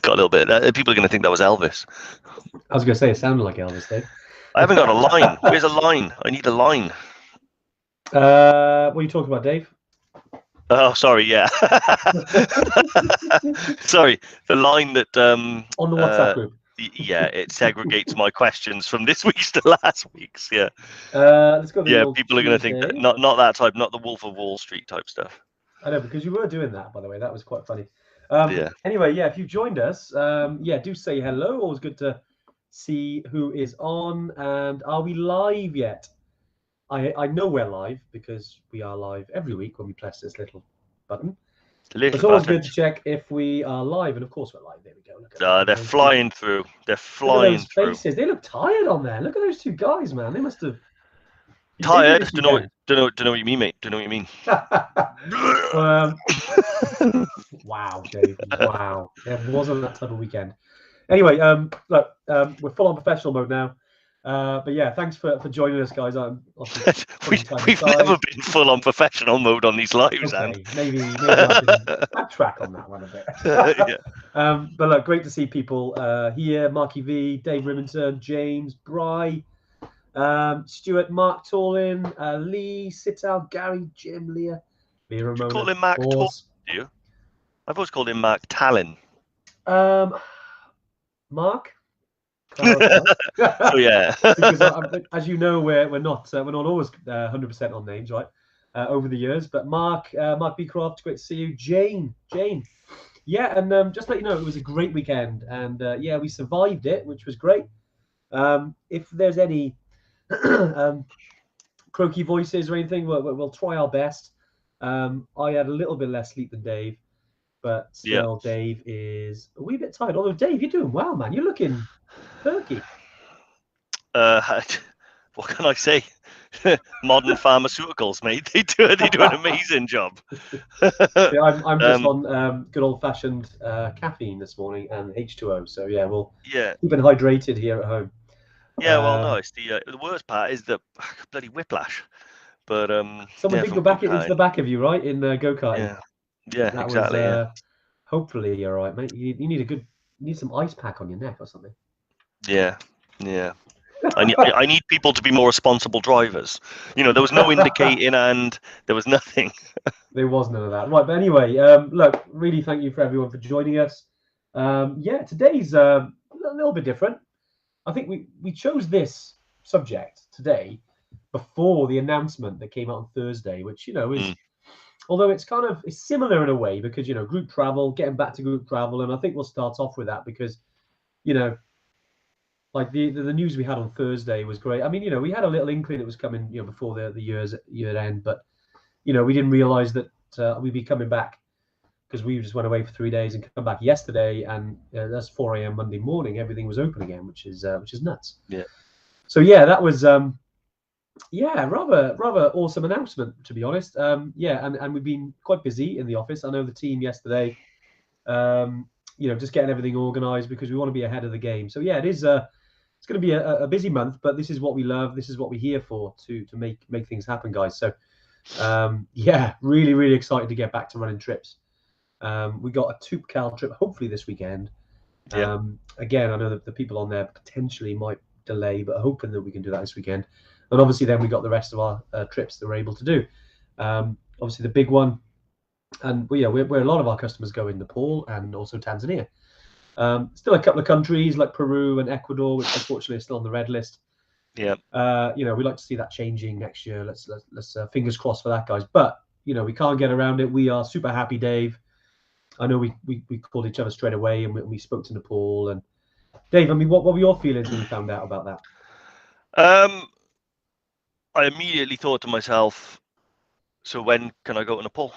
Got a little bit. People are going to think that was Elvis. I was going to say it sounded like Elvis, Dave. I haven't got a line. Where's a line? I need a line. What are you talking about, Dave? Oh, sorry. Yeah. Sorry. The line that On the WhatsApp group. Yeah, it segregates my questions from this week's to last week's. Yeah. Let's go. Yeah, people are going to think that not that type, not the Wolf of Wall Street type stuff. I know, because you were doing that, by the way. That was quite funny. Yeah. Anyway, yeah, if you've joined us, do say hello. Always good to see who is on. And are we live yet? I know we're live because we are live every week when we press this little button. It's always good to check if we are live, and of course we're live. There we go. Look at they're flying through. They're flying through. Faces. They look tired on there. Look at those two guys, man. They must have tired. Don't know what you mean, mate. Don't know what you mean. Wow, Dave. Wow, it wasn't that type of weekend. Anyway, look, we're full on professional mode now. But yeah, thanks for joining us, guys. We've never been full on professional mode on these lives, okay, and maybe I can backtrack on that one a bit. Yeah. But look, great to see people here. Marky V, Dave Rimington, James, Bry, Stuart, Mark Tallin, Lee, Sital, Gary, Jim, Leah, Ramona. Do you call him Mark Tallin? Do you? I've always called him Mark Tallin. Mark. So yeah, because as you know, we're not always 100% on names, right? Over the years, but Mark Beecroft, great to see you. Jane, yeah, and just to let you know, it was a great weekend, and yeah, we survived it, which was great. If there's any croaky voices or anything, we'll try our best. I had a little bit less sleep than Dave, but still, yeah. Dave is a wee bit tired. Although, Dave, you're doing well, man. You're looking perky. What can I say? Modern pharmaceuticals, mate. They do an amazing job. Yeah, I'm just on good old-fashioned caffeine this morning and H2O. So yeah, we'll keep it hydrated here at home. Yeah, well, no, it's the worst part is the bloody whiplash. But someone did go back into the back of you, right, in go-karting. Yeah, that exactly. Was, hopefully you're all right, mate. You need some ice pack on your neck or something. Yeah. I need people to be more responsible drivers. You know, there was no indicating and there was nothing. There was none of that. Right, but anyway, look, really thank you for everyone for joining us. Yeah, today's a little bit different. I think we chose this subject today before the announcement that came out on Thursday, which, you know, is although it's similar in a way because, you know, group travel, getting back to group travel, and I think we'll start off with that because, you know, like the news we had on Thursday was great. I mean, you know, we had a little inkling it was coming, you know, before the year end, but, you know, we didn't realize that we'd be coming back because we just went away for 3 days and come back yesterday, and that's 4 a.m. Monday morning. Everything was open again, which is nuts. Yeah. So yeah, that was rather awesome announcement, to be honest. Yeah, and we've been quite busy in the office. I know the team yesterday, you know, just getting everything organized because we want to be ahead of the game. So yeah, it is. It's going to be a busy month, but this is what we love. This is what we're here for, to make things happen, guys. So yeah, really excited to get back to running trips. We got a Toupcal trip hopefully this weekend. Again, I know that the people on there potentially might delay, but hoping that we can do that this weekend. And obviously then we got the rest of our trips that we're able to do. Obviously the big one, and where a lot of our customers go in Nepal and also Tanzania. Still a couple of countries like Peru and Ecuador, which unfortunately are still on the red list. Yeah. You know, we'd like to see that changing next year. Let's fingers crossed for that, guys. But you know, we can't get around it. We are super happy, Dave. I know we called each other straight away and we spoke to Nepal. And Dave, I mean, what were your feelings when you found out about that? I immediately thought to myself, so when can I go to Nepal?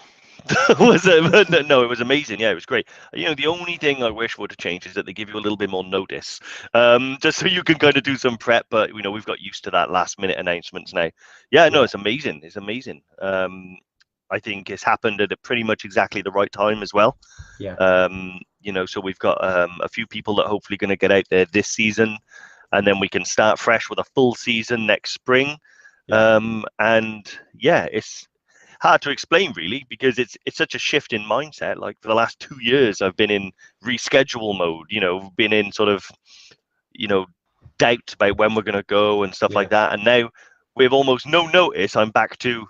No, it was amazing. Yeah, it was great. You know, the only thing I wish would have changed is that they give you a little bit more notice, just so you can kind of do some prep. But you know, we've got used to that last minute announcements now. Yeah, no, it's amazing. It's amazing. I think it's happened at pretty much exactly the right time as well. Yeah. You know, so we've got a few people that are hopefully going to get out there this season, and then we can start fresh with a full season next spring. Yeah. And yeah, hard to explain really, because it's such a shift in mindset. Like for the last 2 years, I've been in reschedule mode. Been in sort of you know doubt about when we're going to go and stuff Yeah, like that. And now, with almost no notice, I'm back to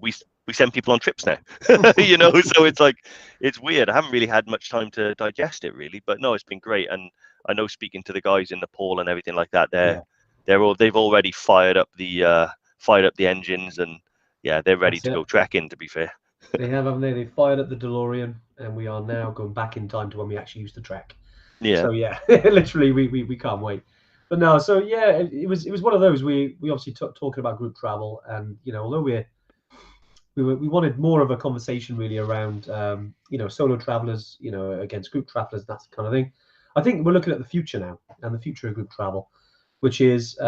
we send people on trips now. So it's like it's weird. I haven't really had much time to digest it really, but no, it's been great. And I know, speaking to the guys in Nepal and everything like that, yeah, they've already fired up the engines, and yeah, they're ready that's to go it. trekking, to be fair. They have, haven't they? They fired up the DeLorean, and we are now going back in time to when we actually used to trek. Yeah, So yeah, literally, we can't wait. But no, so yeah, it was one of those. We obviously talking about group travel, and although we wanted more of a conversation really around solo travelers, against group travelers, that kind of thing. I think we're looking at the future now, and the future of group travel, which is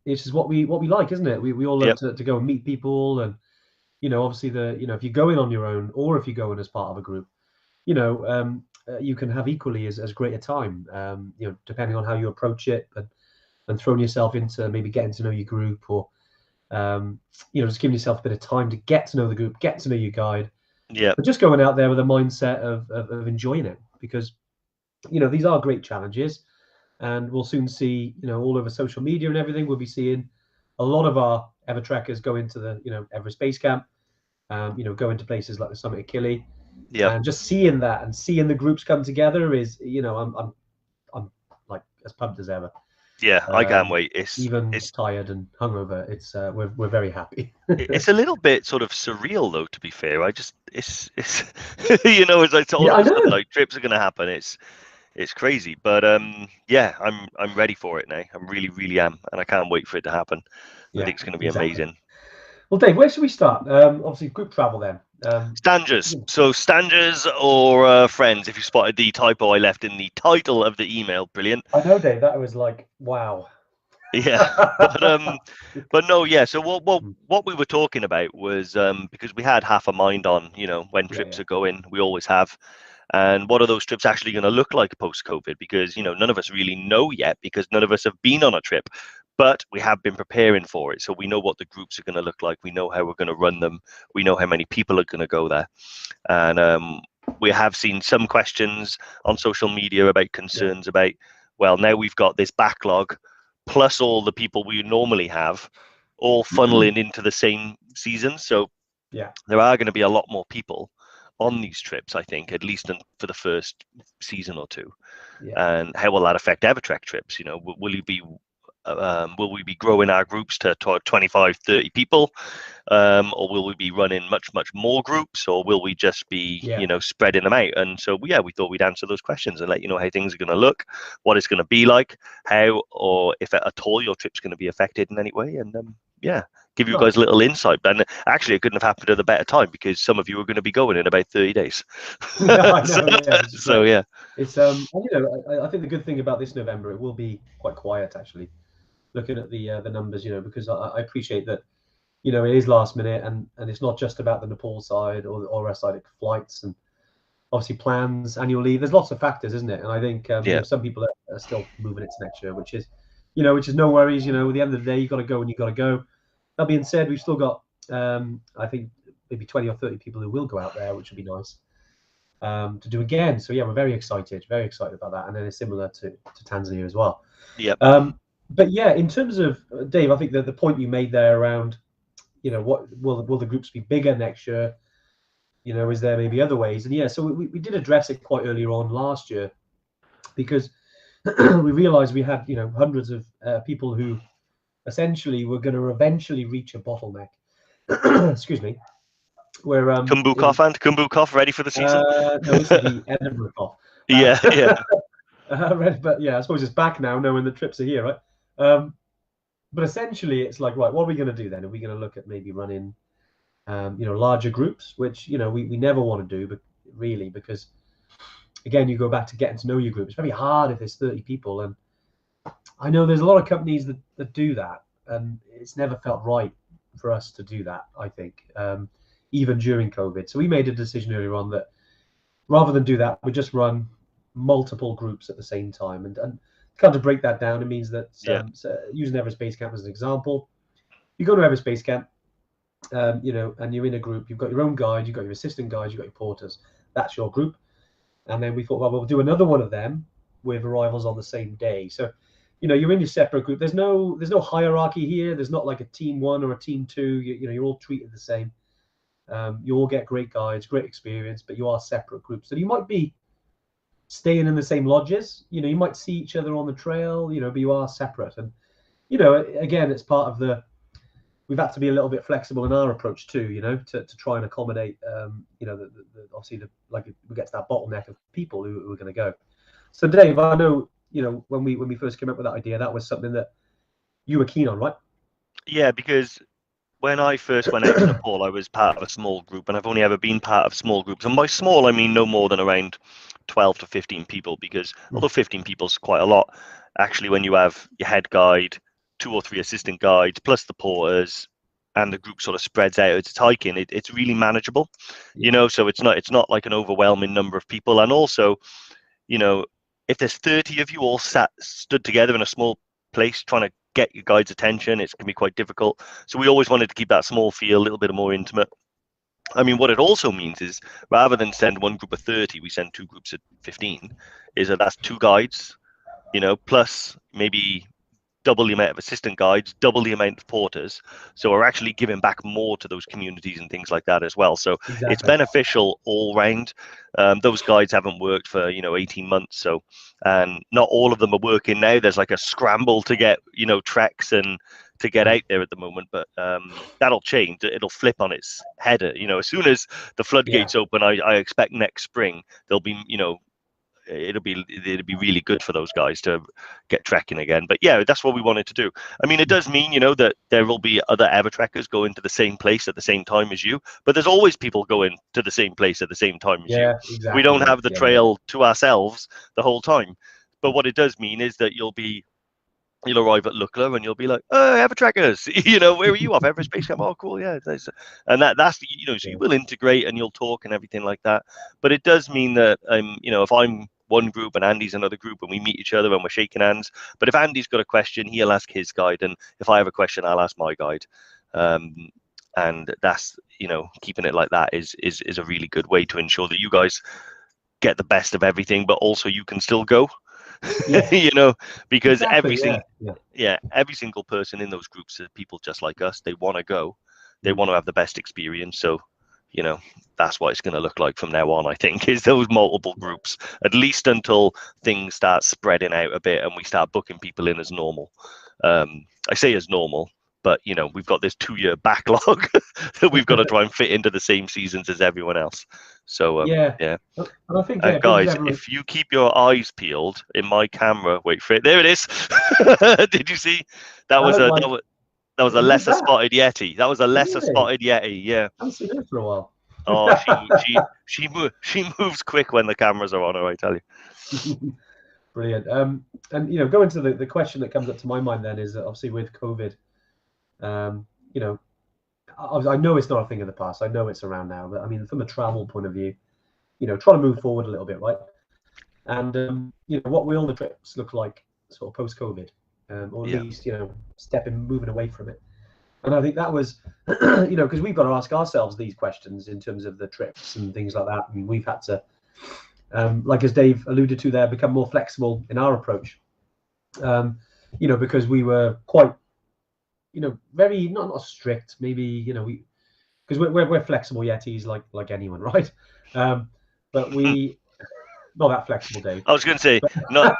it's just what we like, isn't it? We all love yep, to go and meet people, and obviously if you're going on your own or if you're going as part of a group, you can have equally as great a time, depending on how you approach it, and throwing yourself into maybe getting to know your group, or just giving yourself a bit of time to get to know the group, get to know your guide, yep, but just going out there with a mindset of enjoying it, because these are great challenges, and we'll soon see, all over social media and everything, we'll be seeing a lot of our Evertrekkers go into the Everest Base Camp, go into places like the Summit of Kili, yep. and just seeing that and seeing the groups come together is, I'm like as pumped as ever. Yeah, I can't Um, wait. It's Even it's tired and hungover, we're very happy. it's a little bit sort of surreal, though, to be fair. I just it's it's like all Yeah, of I a sudden, know. like, trips are gonna happen. It's crazy, but yeah, I'm ready for it now. I'm really, really am, and I can't wait for it to happen. I Yeah, think it's going to be exactly. amazing. Well, Dave, where should we start? Obviously, group travel then. Stangers. So Stangers or friends. If you spotted the typo I left in the title of the email, brilliant. I know, Dave. That was like, wow. Yeah, but no, yeah. So Mm, what we were talking about was because we had half a mind on when yeah, trips yeah, are going. We always have. And what are those trips actually going to look like post COVID? Because none of us really know yet, because none of us have been on a trip, but we have been preparing for it. So we know what the groups are going to look like. We know how we're going to run them. We know how many people are going to go there. And we have seen some questions on social media about yeah. concerns about, well, now we've got this backlog plus all the people we normally have all funneling into the same season. So Yeah, there are going to be a lot more people on these trips, I think, at least for the first season or two. yeah. And how will that affect Evertrek trips? Will we be growing our groups to 25, 30 people? Or will we be running much, much more groups? Or will we just be, Yeah. spreading them out? And so, yeah, we thought we'd answer those questions and let you know how things are going to look, what it's going to be like, how or if at all your trip's going to be affected in any way. And yeah, give you guys a Nice. little insight. And actually, it couldn't have happened at a better time, because some of you are going to be going in about 30 days. Yeah, I so, know. Yeah, which is so, great. yeah, It's and, I think the good thing about this November, it will be quite quiet actually. Looking at the numbers, because I appreciate that, it is last minute, and it's not just about the Nepal side or our side, flights and obviously plans, annual leave. There's lots of factors, isn't it? And I think yeah, some people are still moving it to next year, which is no worries. At the end of the day, you got to go when you got to go. That being said, we've still got I think maybe 20 or 30 people who will go out there, which would be nice to do again. So yeah, we're very excited about that, and then it's similar to Tanzania as well. yeah, But yeah, in terms of Dave, I think that the point you made there around, what will the groups be bigger next year? Is there maybe other ways? And yeah, so we did address it quite earlier on last year, because we realized we had hundreds of people who essentially were going to eventually reach a bottleneck. Excuse me. Where in Kumbukov, ready for the season? no, this is the Edinburgh cough. Yeah, yeah, But yeah, I suppose it's back now, knowing the trips are here, right? But essentially, it's like, right, what are we going to do then? Are we going to look at maybe running, larger groups, which we never want to do, but really, because again, you go back to getting to know your group. It's very hard if there's 30 people, and I know there's a lot of companies that do that, and it's never felt right for us to do that. I think, even during COVID, so we made a decision earlier on that rather than do that, we just run multiple groups at the same time, and kind of break that down. It means that yeah, so using Everest Base Camp as an example, you go to Everest Base Camp, you know, and you're in a group. You've got your own guide, you've got your assistant guides, you've got your porters. That's your group. And then we thought, well, we'll do another one of them with arrivals on the same day. So, you know, you're in your separate group. There's no hierarchy here. There's not like a team 1 or a team 2. You know, you're all treated the same. You all get great guides, great experience, but you are separate groups. So you might be staying in the same lodges. You know, you might see each other on the trail, you know, but you are separate. And, you know, again, it's part of we've had to be a little bit flexible in our approach too, you know, to try and accommodate, you know, obviously like we get to that bottleneck of people who are going to go. So Dave, I know, you know, when we first came up with that idea, that was something that you were keen on, right? Yeah, because when I first went out to Nepal, I was part of a small group, and I've only ever been part of small groups. And by small, I mean no more than around 12 to 15 people, because although 15 people is quite a lot, actually, when you have your head guide, 2 or 3 assistant guides, plus the porters, and the group sort of spreads out, it's hiking, it's really manageable, you know, so it's not like an overwhelming number of people. And also, you know, if there's 30 of you all stood together in a small place trying to get your guide's attention, it can be quite difficult. So we always wanted to keep that small feel, a little bit more intimate. I mean, what it also means is, rather than send one group of 30, we send 2 groups of 15. Is that's 2 guides, you know, plus maybe double the amount of assistant guides, double the amount of porters. So we're actually giving back more to those communities and things like that as well. So it's beneficial all round. Those guides haven't worked for, you know, 18 months. So, and not all of them are working now. There's like a scramble to get, you know, treks and to get out there at the moment, but that'll change. It'll flip on its head. You know, as soon as the floodgates open, I expect next spring there'll be, you know, it'll be really good for those guys to get trekking again. But yeah, that's what we wanted to do. I mean, it does mean, you know, that there will be other Evertrekkers going to the same place at the same time as you, but there's always people going to the same place at the same time as you. Exactly. We don't have the trail to ourselves the whole time. But what it does mean is that you'll arrive at Lukla and you'll be like, oh, Evertrekkers, you know, where are you off? Everest Base Camp. Oh, cool, yeah. And that's you know, so you will integrate and you'll talk and everything like that. But it does mean that you know, if I'm one group and Andy's another group and we meet each other and we're shaking hands, but if Andy's got a question, he'll ask his guide, and if I have a question, I'll ask my guide. And that's, you know, keeping it like that is a really good way to ensure that you guys get the best of everything, but also you can still go. You know, because every single person in those groups are people just like us. They want to go, they want to have the best experience. So, you know, that's what it's going to look like from now on, I think, is those multiple groups, at least until things start spreading out a bit and we start booking people in as normal. I say as normal, but, you know, we've got this 2-year backlog that we've got to try and fit into the same seasons as everyone else. So, and I think, guys, if you keep your eyes peeled in my camera, wait for it. There it is. Did you see? That was a lesser spotted Yeti. That was a lesser spotted Yeti. Yeah. I haven't seen her for a while. Oh, she moves quick when the cameras are on her, I tell you. Brilliant. And you know, going to the question that comes up to my mind then is that obviously with COVID, you know, I know it's not a thing of the past. I know it's around now, but I mean, from a travel point of view, you know, trying to move forward a little bit, right? And you know, what will the trips look like sort of post-COVID, or at least, you know, moving away from it. And I think that was, you know, because we've got to ask ourselves these questions in terms of the trips and things like that. I mean, we've had to, like as Dave alluded to there, become more flexible in our approach. You know, because we were quite, you know, very not strict. Maybe, you know, because we're flexible Yetis like anyone, right? But we not that flexible, Dave. I was going to say not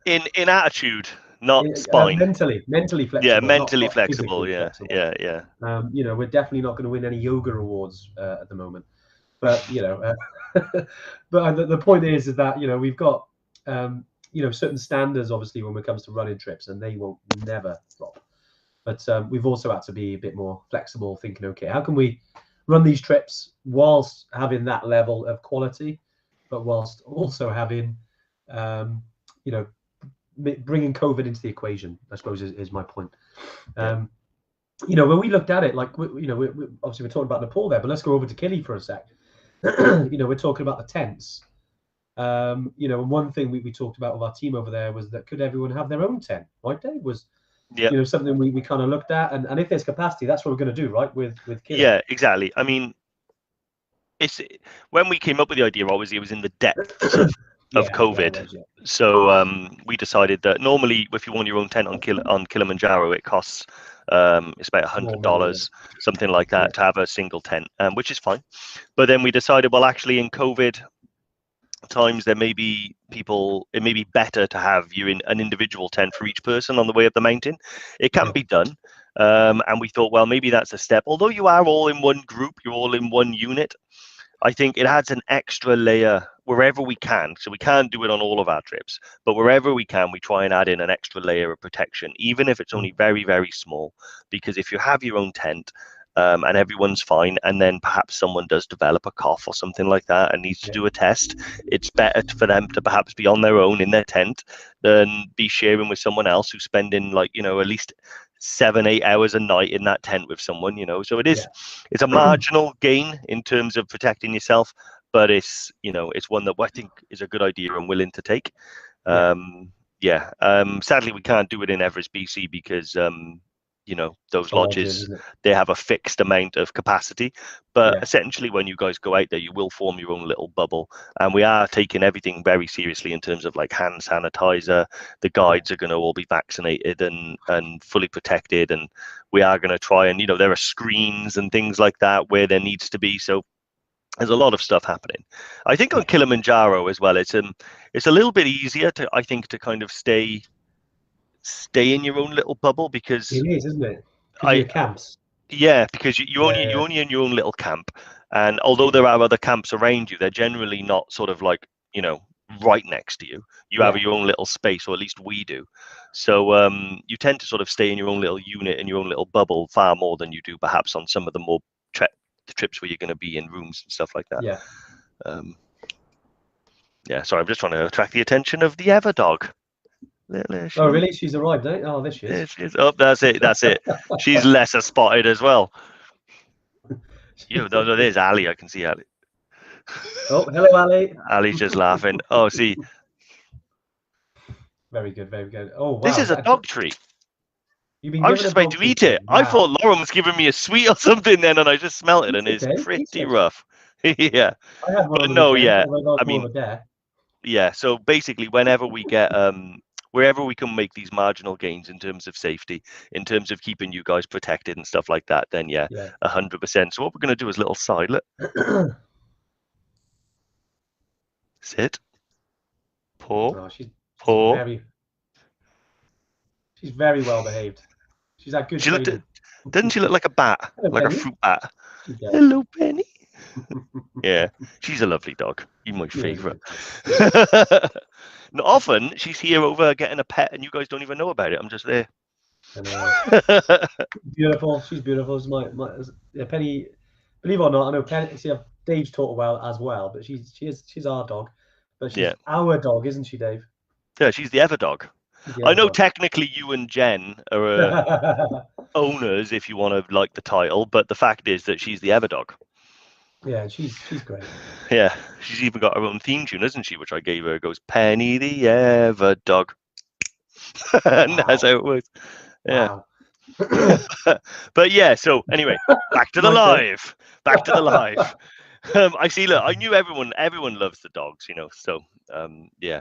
in attitude, not spine. Mentally flexible. Yeah, mentally not flexible. Yeah, flexible. Yeah. You know, we're definitely not going to win any yoga awards at the moment. But you know, but the point is that, you know, we've got you know, certain standards obviously when it comes to running trips, and they will never drop. But we've also had to be a bit more flexible, thinking, okay, how can we run these trips whilst having that level of quality, but whilst also having, you know, bringing COVID into the equation, I suppose is my point. You know, when we looked at it, like, you know, obviously we're talking about Nepal there, but let's go over to Kili for a sec. You know, we're talking about the tents. You know, and one thing we talked about with our team over there was that could everyone have their own tent, right, Dave? Yeah. something we kind of looked at, and if there's capacity, that's what we're going to do, right? With Killer. Yeah, exactly. I mean, it's when we came up with the idea, obviously it was in the depths of Yeah, it COVID. was, yeah. So we decided that normally, if you want your own tent on Kilimanjaro, it costs it's about More money, yeah. $100, something like Yeah. that, to have a single tent, which is fine. But then we decided, well, actually, in COVID times, there may be people. It may be better to have you in an individual tent for each person on the way up the mountain. It can Yeah. be done. And we thought, well, maybe that's a step. Although you are all in one group, you're all in one unit, I think it adds an extra layer wherever we can. So we can't do it on all of our trips, but wherever we can, we try and add in an extra layer of protection, even if it's only very, very small. Because if you have your own tent, and everyone's fine, and then perhaps someone does develop a cough or something like that and needs to do a test, it's better for them to perhaps be on their own in their tent than be sharing with someone else who's spending, like, at least 7-8 hours a night in that tent with someone. So it's a marginal gain in terms of protecting yourself, but it's one that I think is a good idea and willing to take. Sadly we can't do it in Everest, BC, because those lodges, they have a fixed amount of capacity. But essentially, when you guys go out there, you will form your own little bubble, and we are taking everything very seriously in terms of like hand sanitizer. The guides are going to all be vaccinated and fully protected, and we are going to try and there are screens and things like that where there needs to be. So there's a lot of stuff happening. I think on Kilimanjaro as well, it's a little bit easier to kind of stay in your own little bubble, because It is, isn't it? Because your camps. because you're only in your own little camp, and although there are other camps around you, they're generally not sort of like right next to you. You have your own little space, or at least we do. So you tend to sort of stay in your own little unit, in your own little bubble, far more than you do perhaps on some of the more trips where you're going to be in rooms and stuff like that. Sorry, I'm just trying to attract the attention of the Everdog. Oh, really? She's arrived, eh? Oh, there she is. Oh, that's it. She's lesser spotted as well. No, there's Ali. I can see Ali. Oh, hello, Ali. Ali's just laughing. Oh, see. Very good, very good. Oh, wow. This is a dog treat. You've been I was given just a about dog to eat treat. it. Wow. I thought Lauren was giving me a sweet or something then, and I just smelt it, and it's pretty rough. Yeah. I had one but on the no, weekend, I mean, so basically, whenever we get wherever we can make these marginal gains in terms of safety, in terms of keeping you guys protected and stuff like that, then 100%. So what we're going to do is little silent. Sit. Paw. Oh, paw. She's very well behaved. She's had good training. Doesn't she look like a bat? Hello, like Penny. A fruit bat? Hello, Penny. Yeah, she's a lovely dog. You're my favourite. Not often she's here over getting a pet, and you guys don't even know about it. I'm just there. I know. Beautiful. She's beautiful. Penny. Believe it or not, I know Penny. See, Dave's taught her well as well, but she's our dog. But she's our dog, isn't she, Dave? Yeah, she's the Everdog. I know technically you and Jen are owners, if you want to like the title, but the fact is that she's the Everdog. Yeah, she's great. Yeah, she's even got her own theme tune, isn't she? Which I gave her. It goes, Penny the Everdog. And that's how it works. Yeah. Wow. But yeah, so anyway, back to the live. Back to the live. I see. Look, I knew everyone loves the dogs, So yeah.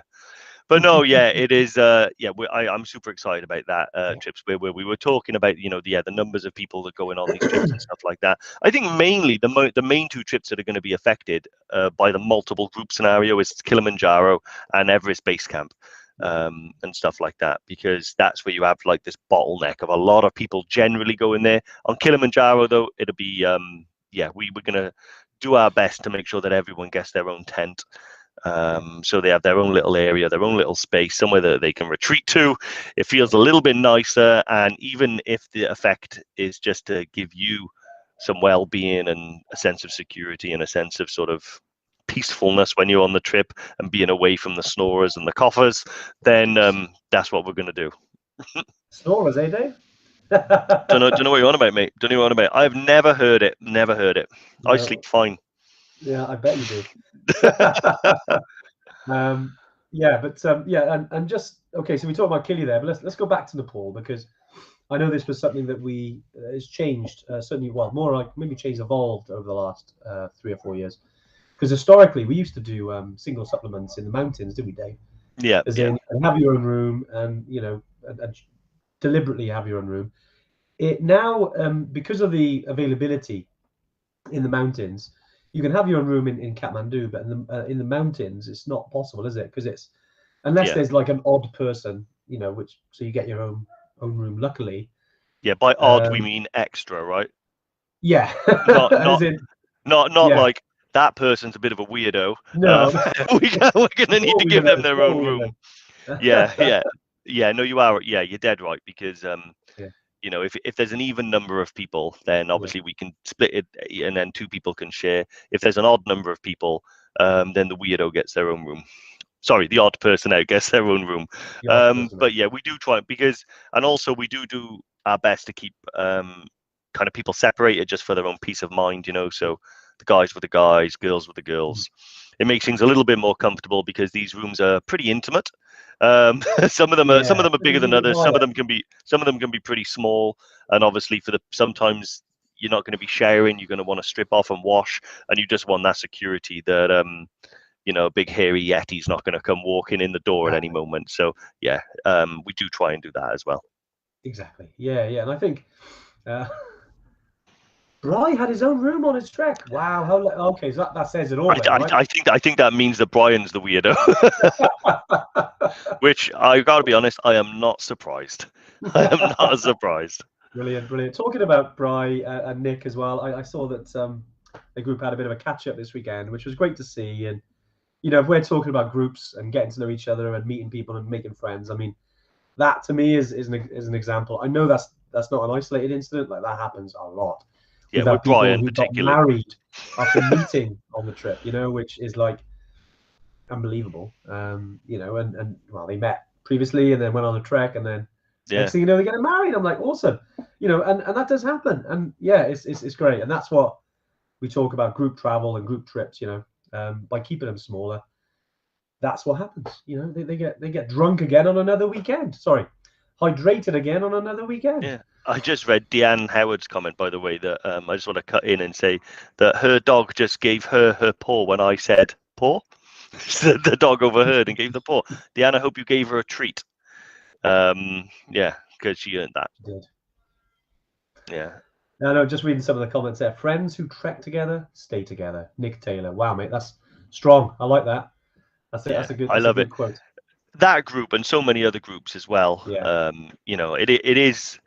But no, it is. I'm super excited about that trips where we were talking about the numbers of people that go in on these trips and stuff like that. I think mainly the main two trips that are going to be affected by the multiple group scenario is Kilimanjaro and Everest Base Camp. And stuff like that, because that's where you have like this bottleneck of a lot of people generally going there. On Kilimanjaro, though, it'll be we're gonna do our best to make sure that everyone gets their own tent, so they have their own little area, their own little space, somewhere that they can retreat to. It feels a little bit nicer, and even if the effect is just to give you some well-being and a sense of security and a sense of sort of peacefulness when you're on the trip and being away from the snorers and the coughers, then that's what we're going to do. Snorers, eh, Dave? Don't know what you're on about, mate. Don't know what you're on about. I've never heard it. Never heard it. No. I sleep fine. Yeah, I bet you do. and just okay. So we talked about Killy there, but let's go back to Nepal, because I know this was something that we has changed, certainly, well, more like maybe changed, evolved over the last 3 or 4 years. Because historically, we used to do single supplements in the mountains, didn't we, Dave? Yeah, As yeah, in, have your own room, and and deliberately have your own room. It now, because of the availability in the mountains, you can have your own room in Kathmandu, but in the mountains, it's not possible, is it? Because it's unless yeah, there's like an odd person, which so you get your own room. Luckily, yeah. By odd, we um, mean extra, right? yeah, Not as not in, not yeah, like that person's a bit of a weirdo. no, We're gonna need more to give them weirdo, their more own room. Yeah, weirdo. yeah, yeah. No, you are. Yeah, you're dead right because Yeah, if there's an even number of people, then yeah, obviously we can split it, and then two people can share. If there's an odd number of people, then the weirdo gets their own room. Sorry, the odd person out gets their own room. the odd person. But yeah, we do try because, and also we do our best to keep kind of people separated just for their own peace of mind, So the guys with the guys, girls with the Mhm. girls. It makes things a little bit more comfortable because these rooms are pretty intimate. Some of Yeah, them are pretty bigger than others. quiet. Some of them can be pretty small. And obviously, sometimes you're not going to be showering. You're going to want to strip off and wash, and you just want that security that a big hairy yeti's not going to come walking in the door at any Exactly. moment. So yeah, we do try and do that as well. Exactly. Yeah, yeah. And I think uh, Bry had his own room on his trek. Wow. Okay, so that says it all then, right? I think that means that Brian's the weirdo, which I got to be honest, I am not surprised. I am not surprised. Brilliant, brilliant. Talking about Bry and Nick as well, I saw that the group had a bit of a catch up this weekend, which was great to see. And if we're talking about groups and getting to know each other and meeting people and making friends, I mean, that to me is an example. I know that's not an isolated incident; like that happens a lot. Yeah, We've with had people Brian who got particularly. married after meeting on the trip, which is like unbelievable. And well, they met previously and then went on a trek, and then Yeah, next thing you know, they're getting married. I'm like, awesome, and that does happen, and yeah, it's great, and that's what we talk about group travel and group trips. By keeping them smaller, that's what happens. They get drunk again on another weekend. Sorry, hydrated again on another weekend. yeah. I just read Deanne Howard's comment, by the way, that I just want to cut in and say that her dog just gave her paw when I said paw. So the dog overheard and gave the paw. Deanne, I hope you gave her a treat. Yeah, because she earned that. She did. Yeah, No, just reading some of the comments there. Friends who trek together stay together. Nick Taylor. Wow, mate, that's strong. I like that. That's a, yeah, that's a good I that's a love it. good quote. That group and so many other groups as well. Yeah, It is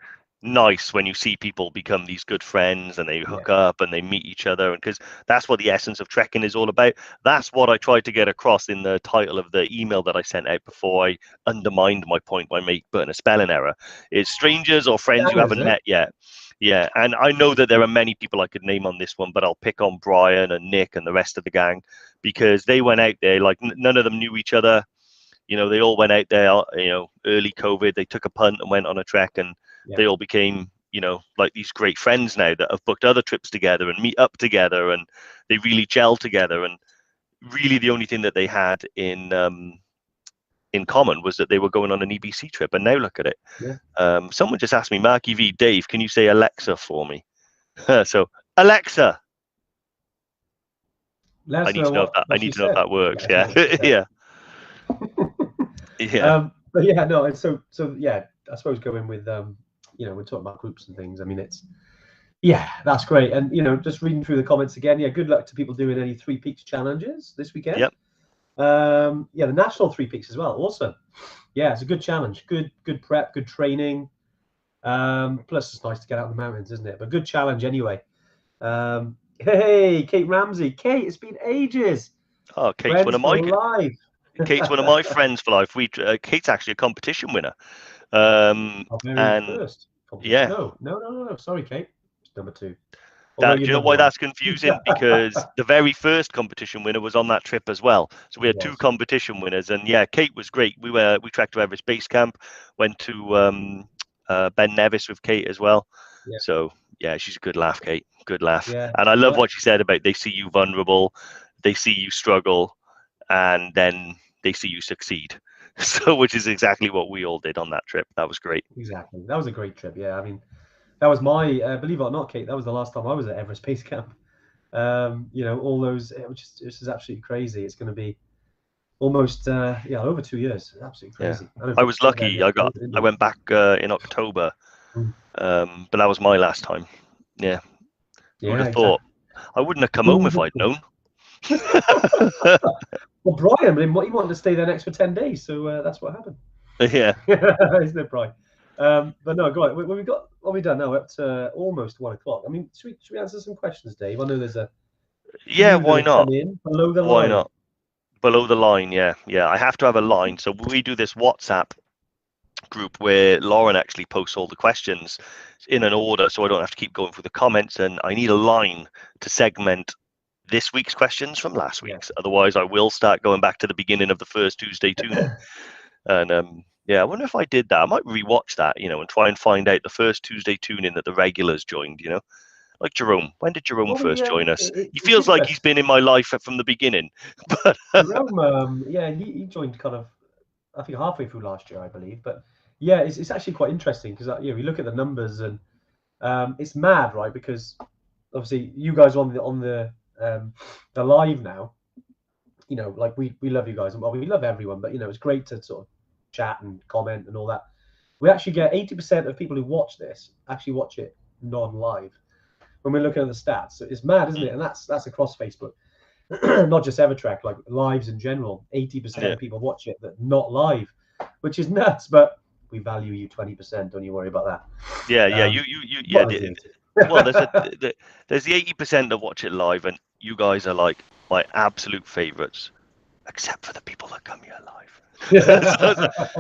nice when you see people become these good friends and they yeah, hook up and they meet each other, and because that's what the essence of trekking is all about. That's what I tried to get across in the title of the email that I sent out before I undermined my point by putting a spelling error. Is strangers or friends you Scanners, haven't eh? met yet. Yeah, and I know that there are many people I could name on this one, but I'll pick on Brian and Nick and the rest of the gang because they went out there like none of them knew each other. They all went out there, early COVID. They took a punt and went on a trek, and Yeah, they all became, like these great friends now that have booked other trips together and meet up together, and they really gel together. And really, the only thing that they had in common was that they were going on an EBC trip. And now look at it. yeah. Someone just asked me, Marky V, Dave, can you say Alexa for me? So Alexa, Let I us need know to know if what that I what she need to know if said. that works. Let us know Yeah, what she said. yeah, yeah, But yeah, no, and so yeah, I suppose going with we're talking about groups and things. I mean, yeah, that's great. And just reading through the comments again, yeah, good luck to people doing any Three Peaks challenges this weekend. yep. Yeah, the national Three Peaks as well. Awesome. Yeah, it's a good challenge. Good prep, good training. Plus, it's nice to get out in the mountains, isn't it? But good challenge anyway. Hey, Kate Ramsey. Kate, it's been ages. Oh, Friends for life. Kate's one of my friends for life. Kate's actually a competition winner. Our very And first competition. yeah, No. Sorry, Kate. It's number two. Although that you're do you know number why one. that's confusing? Because the very first competition winner was on that trip as well. So we It had two was. competition winners, and yeah, Kate was great. We tracked to Everest Base Camp, went to Ben Nevis with Kate as well. Yeah. So yeah, she's a good laugh, Kate. Good laugh. Yeah. And I love Yeah. what she said about they see you vulnerable, they see you struggle, and then they see you succeed. So, which is exactly what we all did on that trip. That was great. Exactly. That was a great trip. Yeah, I mean, that was my believe it or not, Kate. That was the last time I was at Everest Base Camp. All those. It was just absolutely crazy. It's going to be almost over 2 years. Absolutely Yeah, crazy. I don't I think was we got there lucky. next year, didn't I we? went back in October, Mm. but that was my last time. Yeah, who'd Yeah, have thought? exactly. I wouldn't have come Who home would if have I'd thought? known. Well, Brian, he wanted to stay there next for 10 days, so that's what happened. Yeah. Isn't it, Brian? But no, go on. We've got what we done now up to almost 1 o'clock. I mean, should we answer some questions, Dave? I know there's a Yeah, few that why have not? come in below the Why line. not? Below the line, yeah, yeah. I have to have a line. So we do this WhatsApp group where Lauren actually posts all the questions in an order, so I don't have to keep going through the comments. And I need a line to segment this week's questions from last Yeah. week's. Otherwise, I will start going back to the beginning of the first Tuesday tuning. And yeah, I wonder if I did that. I might rewatch that, and try and find out the first Tuesday tuning that the regulars joined. Like Jerome. When did Jerome Well, first join us? He it's feels like he's interesting. been in my life from the beginning. But Jerome, he joined kind of, I think, halfway through last year, I believe. But yeah, it's actually quite interesting because we look at the numbers and it's mad, right? Because obviously you guys on the live now, like we love you guys and well, we love everyone, but it's great to sort of chat and comment and all that. We actually get 80% of people who watch this actually watch it non-live when we're looking at the stats. So it's mad, isn't it? And that's across Facebook. Not just Evertrek, like lives in general. 80% yeah, of people watch it that not live, which is nuts. But we value you 20%. Don't you worry about yeah, that. yeah. You yeah. What is it? Well, there's the 80% that watch it live, and you guys are like my absolute favorites, except for the people that come here live.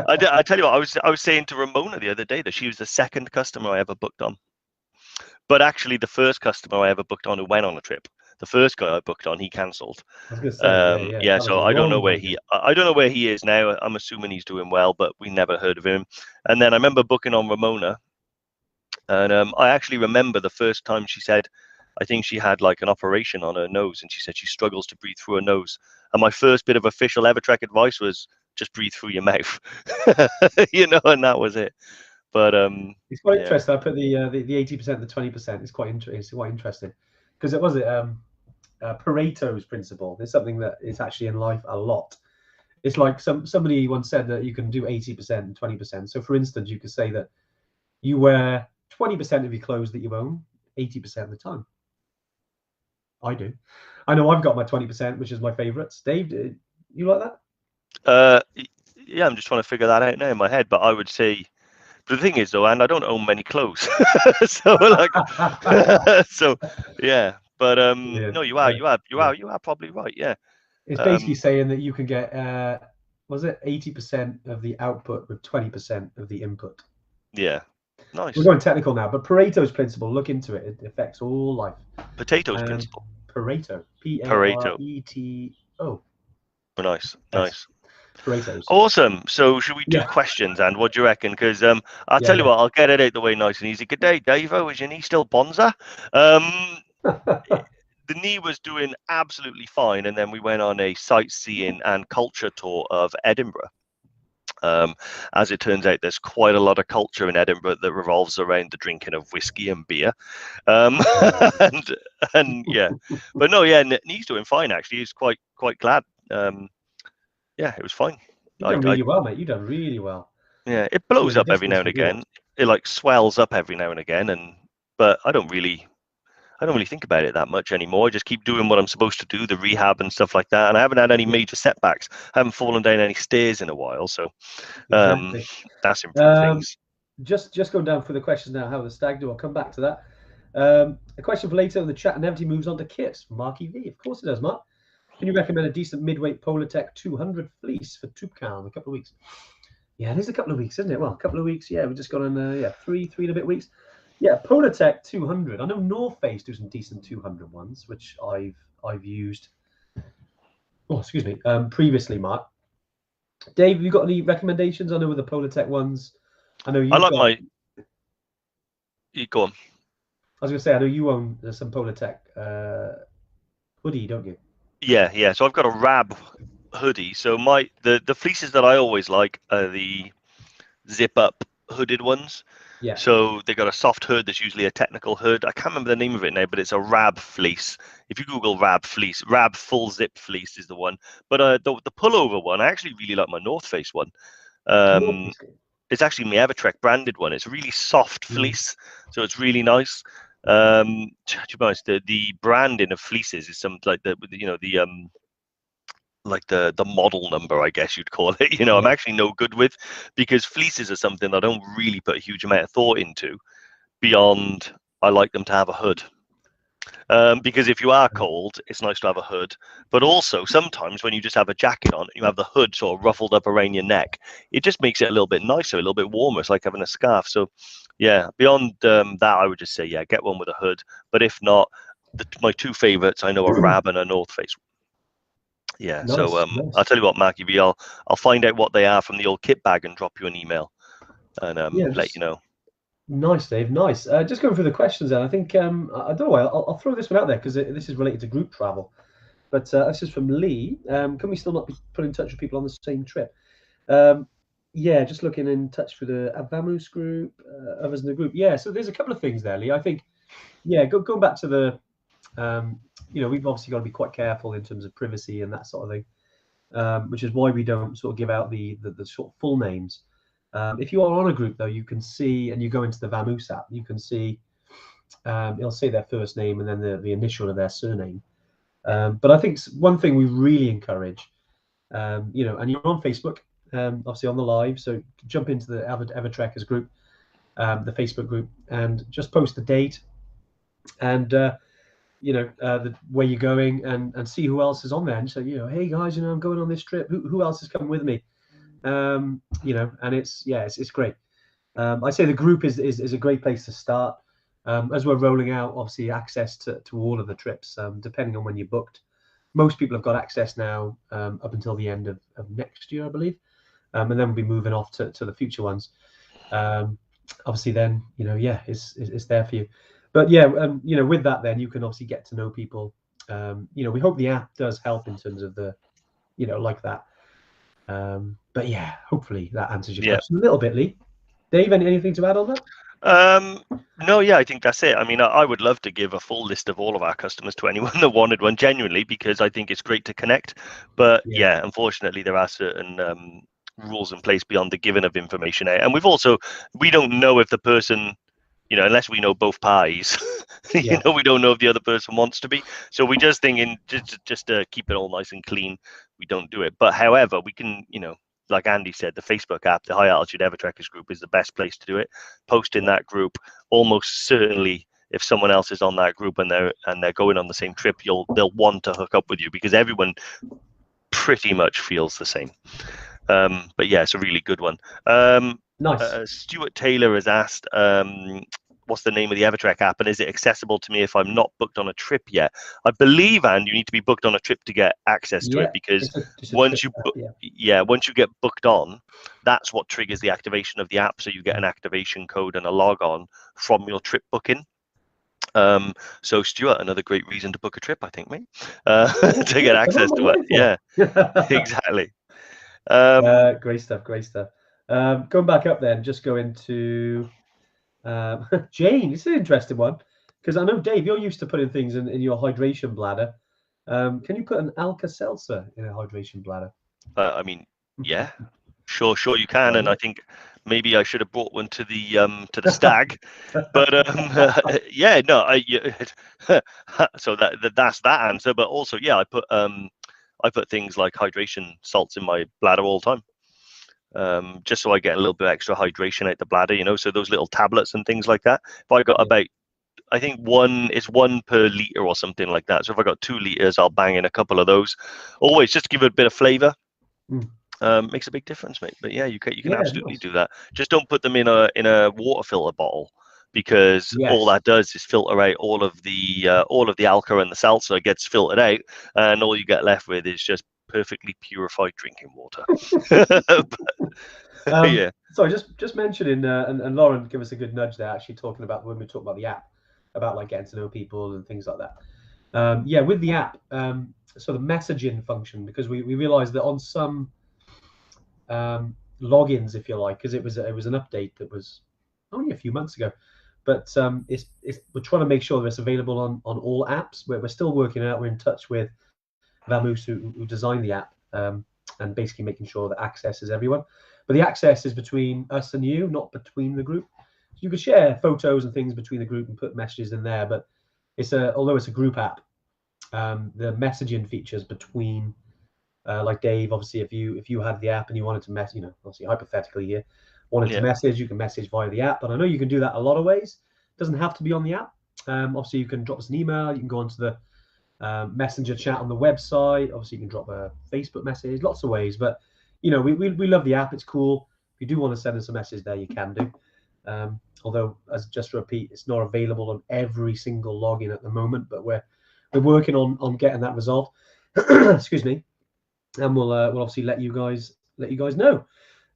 I tell you what, I was saying to Ramona the other day that she was the second customer I ever booked on, but actually the first customer I ever booked on who went on a trip. The first guy I booked on, he cancelled. I was gonna say, yeah. Yeah, That was so a I don't know long where time ago. I don't know where he is now. I'm assuming he's doing well, but we never heard of him. And then I remember booking on Ramona, and I actually remember the first time she said, I think she had like an operation on her nose, and she said she struggles to breathe through her nose. And my first bit of official Evertrek advice was just breathe through your mouth, and that was it. But It's quite yeah, interesting. I put the 80%, the 20%. It's quite interesting because it was Pareto's principle. It's something that is actually in life a lot. It's like somebody once said that you can do 80% and 20%. So for instance, you could say that you wear 20% of your clothes that you own 80% of the time. I do. I know I've got my 20%, which is my favorites. Dave, you like that? uh, yeah, I'm just trying to figure that out now in my head. But I would say, but the thing is though, and I don't own many clothes, so like, so yeah. But Yeah. no, Yeah. you are probably right. Yeah. It's basically Um, saying that you can get was it 80% of the output with 20% of the input. yeah. We're Nice. going technical now, but Pareto's principle, look into it. It affects all life. Potatoes And principle. Pareto, Pareto. Pareto. Nice, Yes, nice. Paretos. Awesome. So should we do Yeah, questions? And what do you reckon? Because I'll yeah, tell you yeah. what, I'll get it out the way nice and easy. Good day, Davo. Is your knee still bonza? Um, the knee was doing absolutely fine, and then we went on a sightseeing and culture tour of Edinburgh. As it turns out, there's quite a lot of culture in Edinburgh that revolves around the drinking of whiskey and beer. and yeah, but no, yeah, knee's doing fine actually. He's quite glad. Yeah, it was fine. You've I, done I really well, mate. You've done really well. yeah, it blows The up every now distance and we do again. It like swells up every now and again, but I don't really think about it that much anymore. I just keep doing what I'm supposed to do, the rehab and stuff like that. And I haven't had any Yeah, major setbacks. I haven't fallen down any stairs in a while, so um, exactly. that's improved Um, things. just going down for the questions now. How the stag do? I'll come back to that. A question for later in the chat, and empty moves on to kits. Marky V, of course it does, Mark. Can you recommend a decent midweight Polartec 200 fleece for Tupcal in a couple of weeks? Yeah, it is a couple of weeks, isn't it? Well, a couple of weeks. Yeah, we've just gone on. Three and a bit weeks. Yeah, Polartec 200. I know North Face do some decent 200 ones, which I've used. Oh, excuse me. Previously, Mark. Dave, have you got any recommendations? I know with the Polartec ones. I know I you've like got. my. You go on. I was going to say, I know you own some Polartec hoodie, don't you? Yeah, yeah. So I've got a Rab hoodie. So the fleeces that I always like are the zip up hooded ones. Yeah. So they got a soft hood. There's usually a technical hood. I can't remember the name of it now, but it's a Rab fleece. If you Google Rab fleece, Rab full zip fleece is the one. But the pullover one, I actually really like my North Face one. North Um, is good. it's actually my Evertrek branded one. It's a really soft Mm. fleece, so it's really nice. To be honest, the branding of fleeces is some like the like the model number, I guess you'd call it. I'm Yeah. actually no good with, because fleeces are something I don't really put a huge amount of thought into beyond I like them to have a hood. Because if you are cold, it's nice to have a hood. But also sometimes when you just have a jacket on, you have the hood sort of ruffled up around your neck. It just makes it a little bit nicer, a little bit warmer. It's like having a scarf. So, yeah, beyond that, I would just say, yeah, get one with a hood. But if not, my two favorites I know are Rab and a North Face. Yeah. So Nice, I'll nice. tell you what, Mackie V, I'll find out what they are from the old kit bag and drop you an email and Yeah, let you just know. nice, Dave. Nice. Just going through the questions, then I think I don't know. I'll throw this one out there because this is related to group travel. But this is from Lee. Can we still not be put in touch with people on the same trip? Um, yeah, just looking in touch with the Avamus group, others in the group. Yeah, so there's a couple of things there, Lee. I think, yeah, going back to the, we've obviously got to be quite careful in terms of privacy and that sort of thing, which is why we don't sort of give out the sort of full names. If you are on a group, though, you can see, and you go into the Vamoose app, you can see, it'll say their first name and then the initial of their surname. But I think one thing we really encourage, and you're on Facebook, obviously on the live, so jump into the Evertrekkers group, the Facebook group, and just post the date and where you're going, and see who else is on there, and say, hey guys, I'm going on this trip. Who else is coming with me? And it's great. I say the group is a great place to start. As we're rolling out, obviously, access to all of the trips, depending on when you booked. Most people have got access now up until the end of next year, I believe. And then we'll be moving off to the future ones. Obviously, then, it's there for you. But yeah, with that, then you can obviously get to know people. We hope the app does help in terms of the, like that. But yeah, hopefully that answers your Yeah. question a little bit, Lee. Dave, anything to add on that? No, yeah, I think that's it. I mean, I would love to give a full list of all of our customers to anyone that wanted one, genuinely, because I think it's great to connect. But Yeah. yeah, unfortunately, there are certain rules in place beyond the giving of information out. And we don't know if the person, unless we know both parties, Yeah. we don't know if the other person wants to be. So we just think just to keep it all nice and clean, we don't do it. But however, we can, like Andy said, the Facebook app, the High Altitude Evertrekkers group, is the best place to do it. Post in that group. Almost certainly, if someone else is on that group and they're going on the same trip, they'll want to hook up with you, because everyone pretty much feels the same. But yeah, it's a really good one. Nice. Stuart Taylor has asked, what's the name of the Evertrek app, and is it accessible to me if I'm not booked on a trip yet? I believe, and you need to be booked on a trip to get access to it, Yeah. because Just a once trip you app, once you get booked on, that's what triggers the activation of the app. So you get an activation code and a log on from your trip booking. So Stuart, another great reason to book a trip, I think, mate, to get That's what access I'm to it. waiting for. Yeah, exactly. Um, Great stuff. Great stuff. Going back up then, just go into Jane. This is an interesting one, because I know, Dave, you're used to putting things in your hydration bladder. Can you put an Alka-Seltzer in a hydration bladder? I mean, yeah, sure you can, Why and I not? think maybe I should have brought one to the stag, but yeah, no, so that's that answer. But also, yeah, I put things like hydration salts in my bladder all the time, just so I get a little bit extra hydration out the bladder, so those little tablets and things like that. If I got Yeah. about, I think one per liter or something like that. So if I got 2 liters, I'll bang in a couple of those, always just to give it a bit of flavor. Mm. Makes a big difference, mate. But yeah, you can Yeah. absolutely Nice. do that. Just don't put them in a water filter bottle, because all Yes. that does is filter out all of the alka and the seltzer gets filtered out, and all you get left with is just perfectly purified drinking water. Yeah, Sorry, just mentioning, and Lauren, give us a good nudge there. Actually, talking about when we talk about the app, about like getting to know people and things like that. with the app, so the messaging function, because we realized that on some logins, if you like, because it was an update that was only a few months ago, but we're trying to make sure that it's available on all apps. We're still working out. We're in touch with Vamoose, who designed the app, and basically making sure that access is everyone. But the access is between us and you, not between the group. So you can share photos and things between the group and put messages in there, but although it's a group app, the messaging features between, like Dave, obviously, if you had the app and you wanted to message, obviously hypothetically here, wanted to message, you can message via the app. But I know you can do that a lot of ways. It doesn't have to be on the app. Obviously, you can drop us an email. You can go onto the messenger chat on the website. Obviously, you can drop a Facebook message. Lots of ways. But we love the app. It's cool. If you do want to send us a message there, you can do. Although, as just to repeat, it's not available on every single login at the moment. But we're working on getting that resolved. Excuse me. And we'll obviously let you guys know.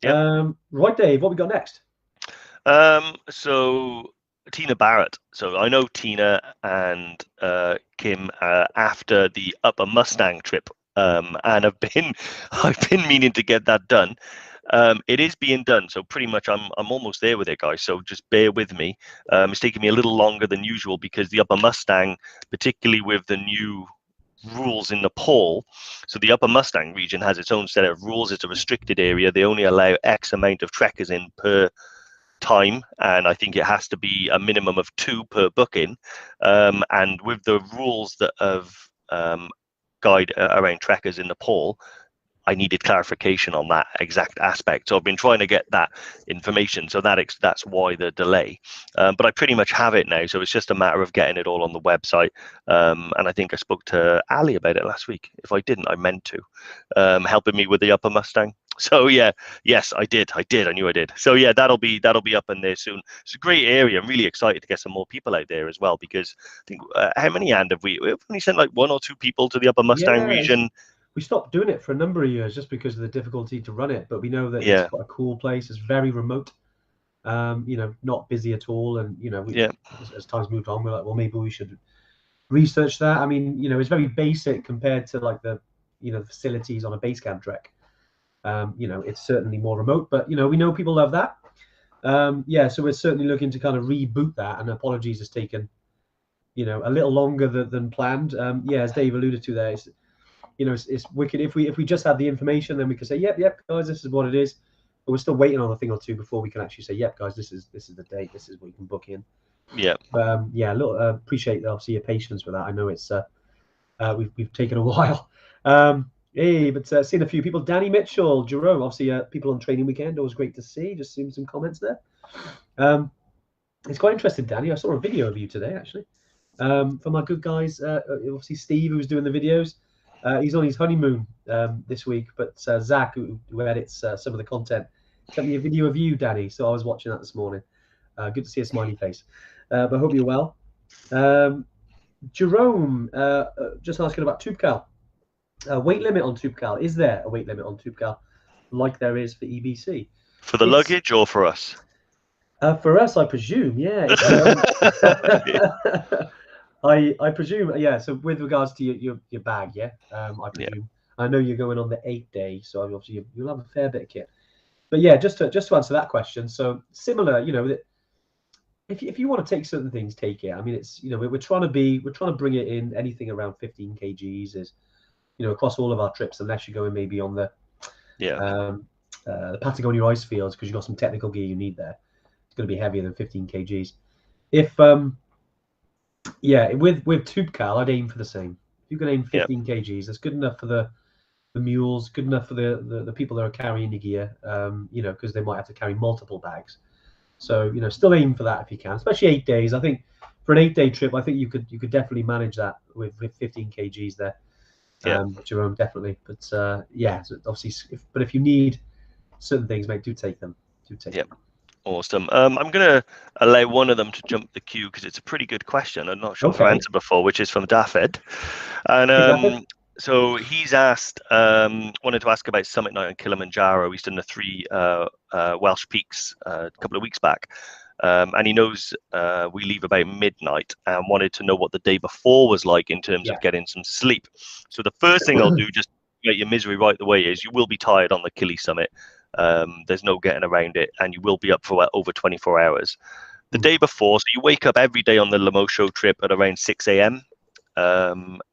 Yep. Right, Dave, what we got next? So Tina Barrett. So I know Tina and Kim after the Upper Mustang trip, and I've been meaning to get that done. It is being done, so pretty much I'm almost there with it, guys. So just bear with me. It's taking me a little longer than usual because the Upper Mustang, particularly with the new rules in Nepal. So the Upper Mustang region has its own set of rules. It's a restricted area. They only allow X amount of trekkers in per time, and I think it has to be a minimum of 2 per booking. And with the rules that have guide around trekkers in Nepal, I needed clarification on that exact aspect. So I've been trying to get that information. So that's why the delay. But I pretty much have it now. So it's just a matter of getting it all on the website. And I think I spoke to Ali about it last week. If I didn't, I meant to, helping me with the Upper Mustang. So yes, I did. I knew I did. So yeah, that'll be up in there soon. It's a great area. I'm really excited to get some more people out there as well, because I think how many have we? We've only sent like 1 or 2 people to the Upper Mustang region. We stopped doing it for a number of years just because of the difficulty to run it, but we know that Yeah. it's quite a cool place. It's very remote, not busy at all. And as time's moved on, we're like, well, maybe we should research that. I mean, it's very basic compared to like the facilities on a base camp trek. It's certainly more remote, but we know people love that. So we're certainly looking to kind of reboot that. And apologies, it's taken a little longer than planned. As Dave alluded to there, it's wicked. If we just had the information, then we could say, yep, guys, this is what it is. But we're still waiting on a thing or two before we can actually say, yep, guys, this is the date. This is what you can book in. Yeah. Appreciate obviously your patience with that. I know it's we've taken a while. But seeing a few people, Danny Mitchell, Jerome, obviously people on training weekend, always great to see. Just seeing some comments there. It's quite interesting, Danny. I saw a video of you today, actually, from my good guys. Obviously, Steve, who's doing the videos. He's on his honeymoon this week, but Zach, who edits some of the content, sent me a video of you, Danny. So I was watching that this morning. Good to see a smiley face. But I hope you're well. Jerome, just asking about TubeCal. Weight limit on TubeCal. Is there a weight limit on TubeCal like there is for EBC? For the luggage or for us? For us, I presume, yeah. I presume, yeah. So with regards to your bag, yeah, I presume. Yeah. I know you're going on the 8th day, so obviously you'll have a fair bit of kit. But yeah, just to answer that question, so similar, if you want to take certain things, take it. I mean, it's we're trying to bring it in anything around 15 kgs is, across all of our trips, unless you're going maybe on the Patagonia ice fields because you've got some technical gear you need there. It's going to be heavier than 15 kgs. If with TubeCal, I'd aim for the same. If you can aim 15 kgs, that's good enough for the mules, good enough for the people that are carrying the gear, because they might have to carry multiple bags. So, still aim for that if you can, especially 8 days. I think for an 8-day trip, I think you could definitely manage that with 15 kgs there. Jerome, definitely. But so obviously, if you need certain things, mate, do take them. Them. Awesome. I'm going to allow one of them to jump the queue because it's a pretty good question. I'm not sure if I've answered before, which is from Daffed. And so he's asked, wanted to ask about Summit Night on Kilimanjaro. He's done the 3 Welsh peaks a couple of weeks back. And he knows we leave about midnight, and wanted to know what the day before was like in terms Yeah. of getting some sleep. So the first thing I'll do, just to get your misery right the way, is you will be tired on the Kili summit. There's no getting around it, and you will be up for over 24 hours. The day before, so you wake up every day on the Lemosho trip at around 6 a.m.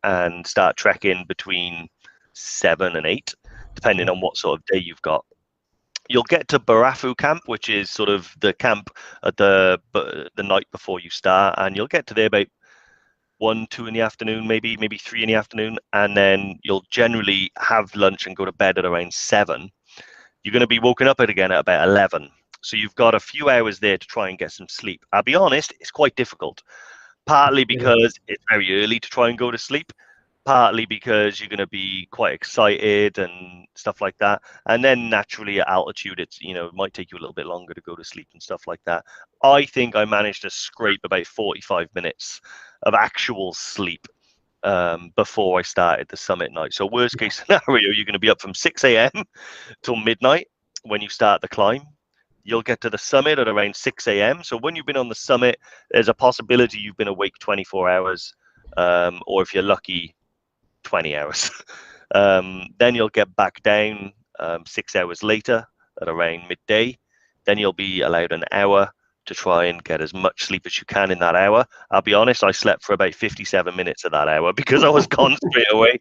And start trekking between 7 and 8, depending on what sort of day you've got. You'll get to Barafu camp, which is sort of the camp at the night before you start, and you'll get to there about 1, 2 in the afternoon, maybe 3 in the afternoon, and then you'll generally have lunch and go to bed at around 7. You're going to be woken up again at about 11. So you've got a few hours there to try and get some sleep. I'll be honest, it's quite difficult. Partly because it's very early to try and go to sleep, partly because you're going to be quite excited and stuff like that. And then naturally at altitude, it might take you a little bit longer to go to sleep and stuff like that. I think I managed to scrape about 45 minutes of actual sleep before I started the summit night. So worst case scenario, you're going to be up from 6 a.m. till midnight when you start the climb. You'll get to the summit at around 6 a.m. So when you've been on the summit, there's a possibility you've been awake 24 hours, or if you're lucky, 20 hours. Then you'll get back down 6 hours later at around midday. Then you'll be allowed an hour to try and get as much sleep as you can in that hour. I'll be honest, I slept for about 57 minutes of that hour because I was gone straight away.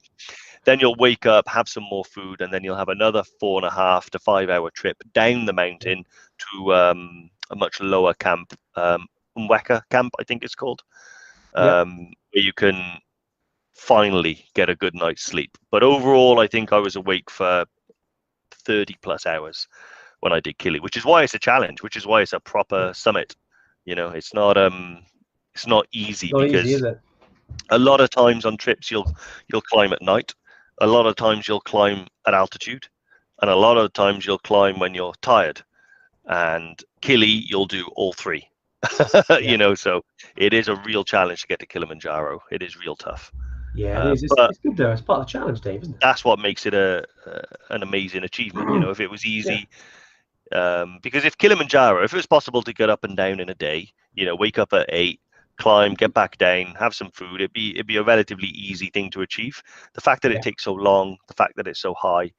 Then you'll wake up, have some more food, and then you'll have another 4.5 to 5 hour trip down the mountain to a much lower camp, Mweka camp, I think it's called, where you can finally get a good night's sleep. But overall, I think I was awake for 30 plus hours when I did Kili, which is why it's a challenge, which is why it's a proper summit. It's not easy, Not easy, because is it? a lot of times on trips you'll climb at night. A lot of times you'll climb at altitude, and a lot of times you'll climb when you're tired. And Kili, you'll do all three. So it is a real challenge to get to Kilimanjaro. It is real tough. Yeah, it is. But It's good though. It's part of the challenge, Dave, isn't it? that's what makes it an amazing achievement. If it was easy, because if Kilimanjaro, if it was possible to get up and down in a day, wake up at 8, climb, get back down, have some food, it'd be a relatively easy thing to achieve. The fact that it takes so long, the fact that it's so high,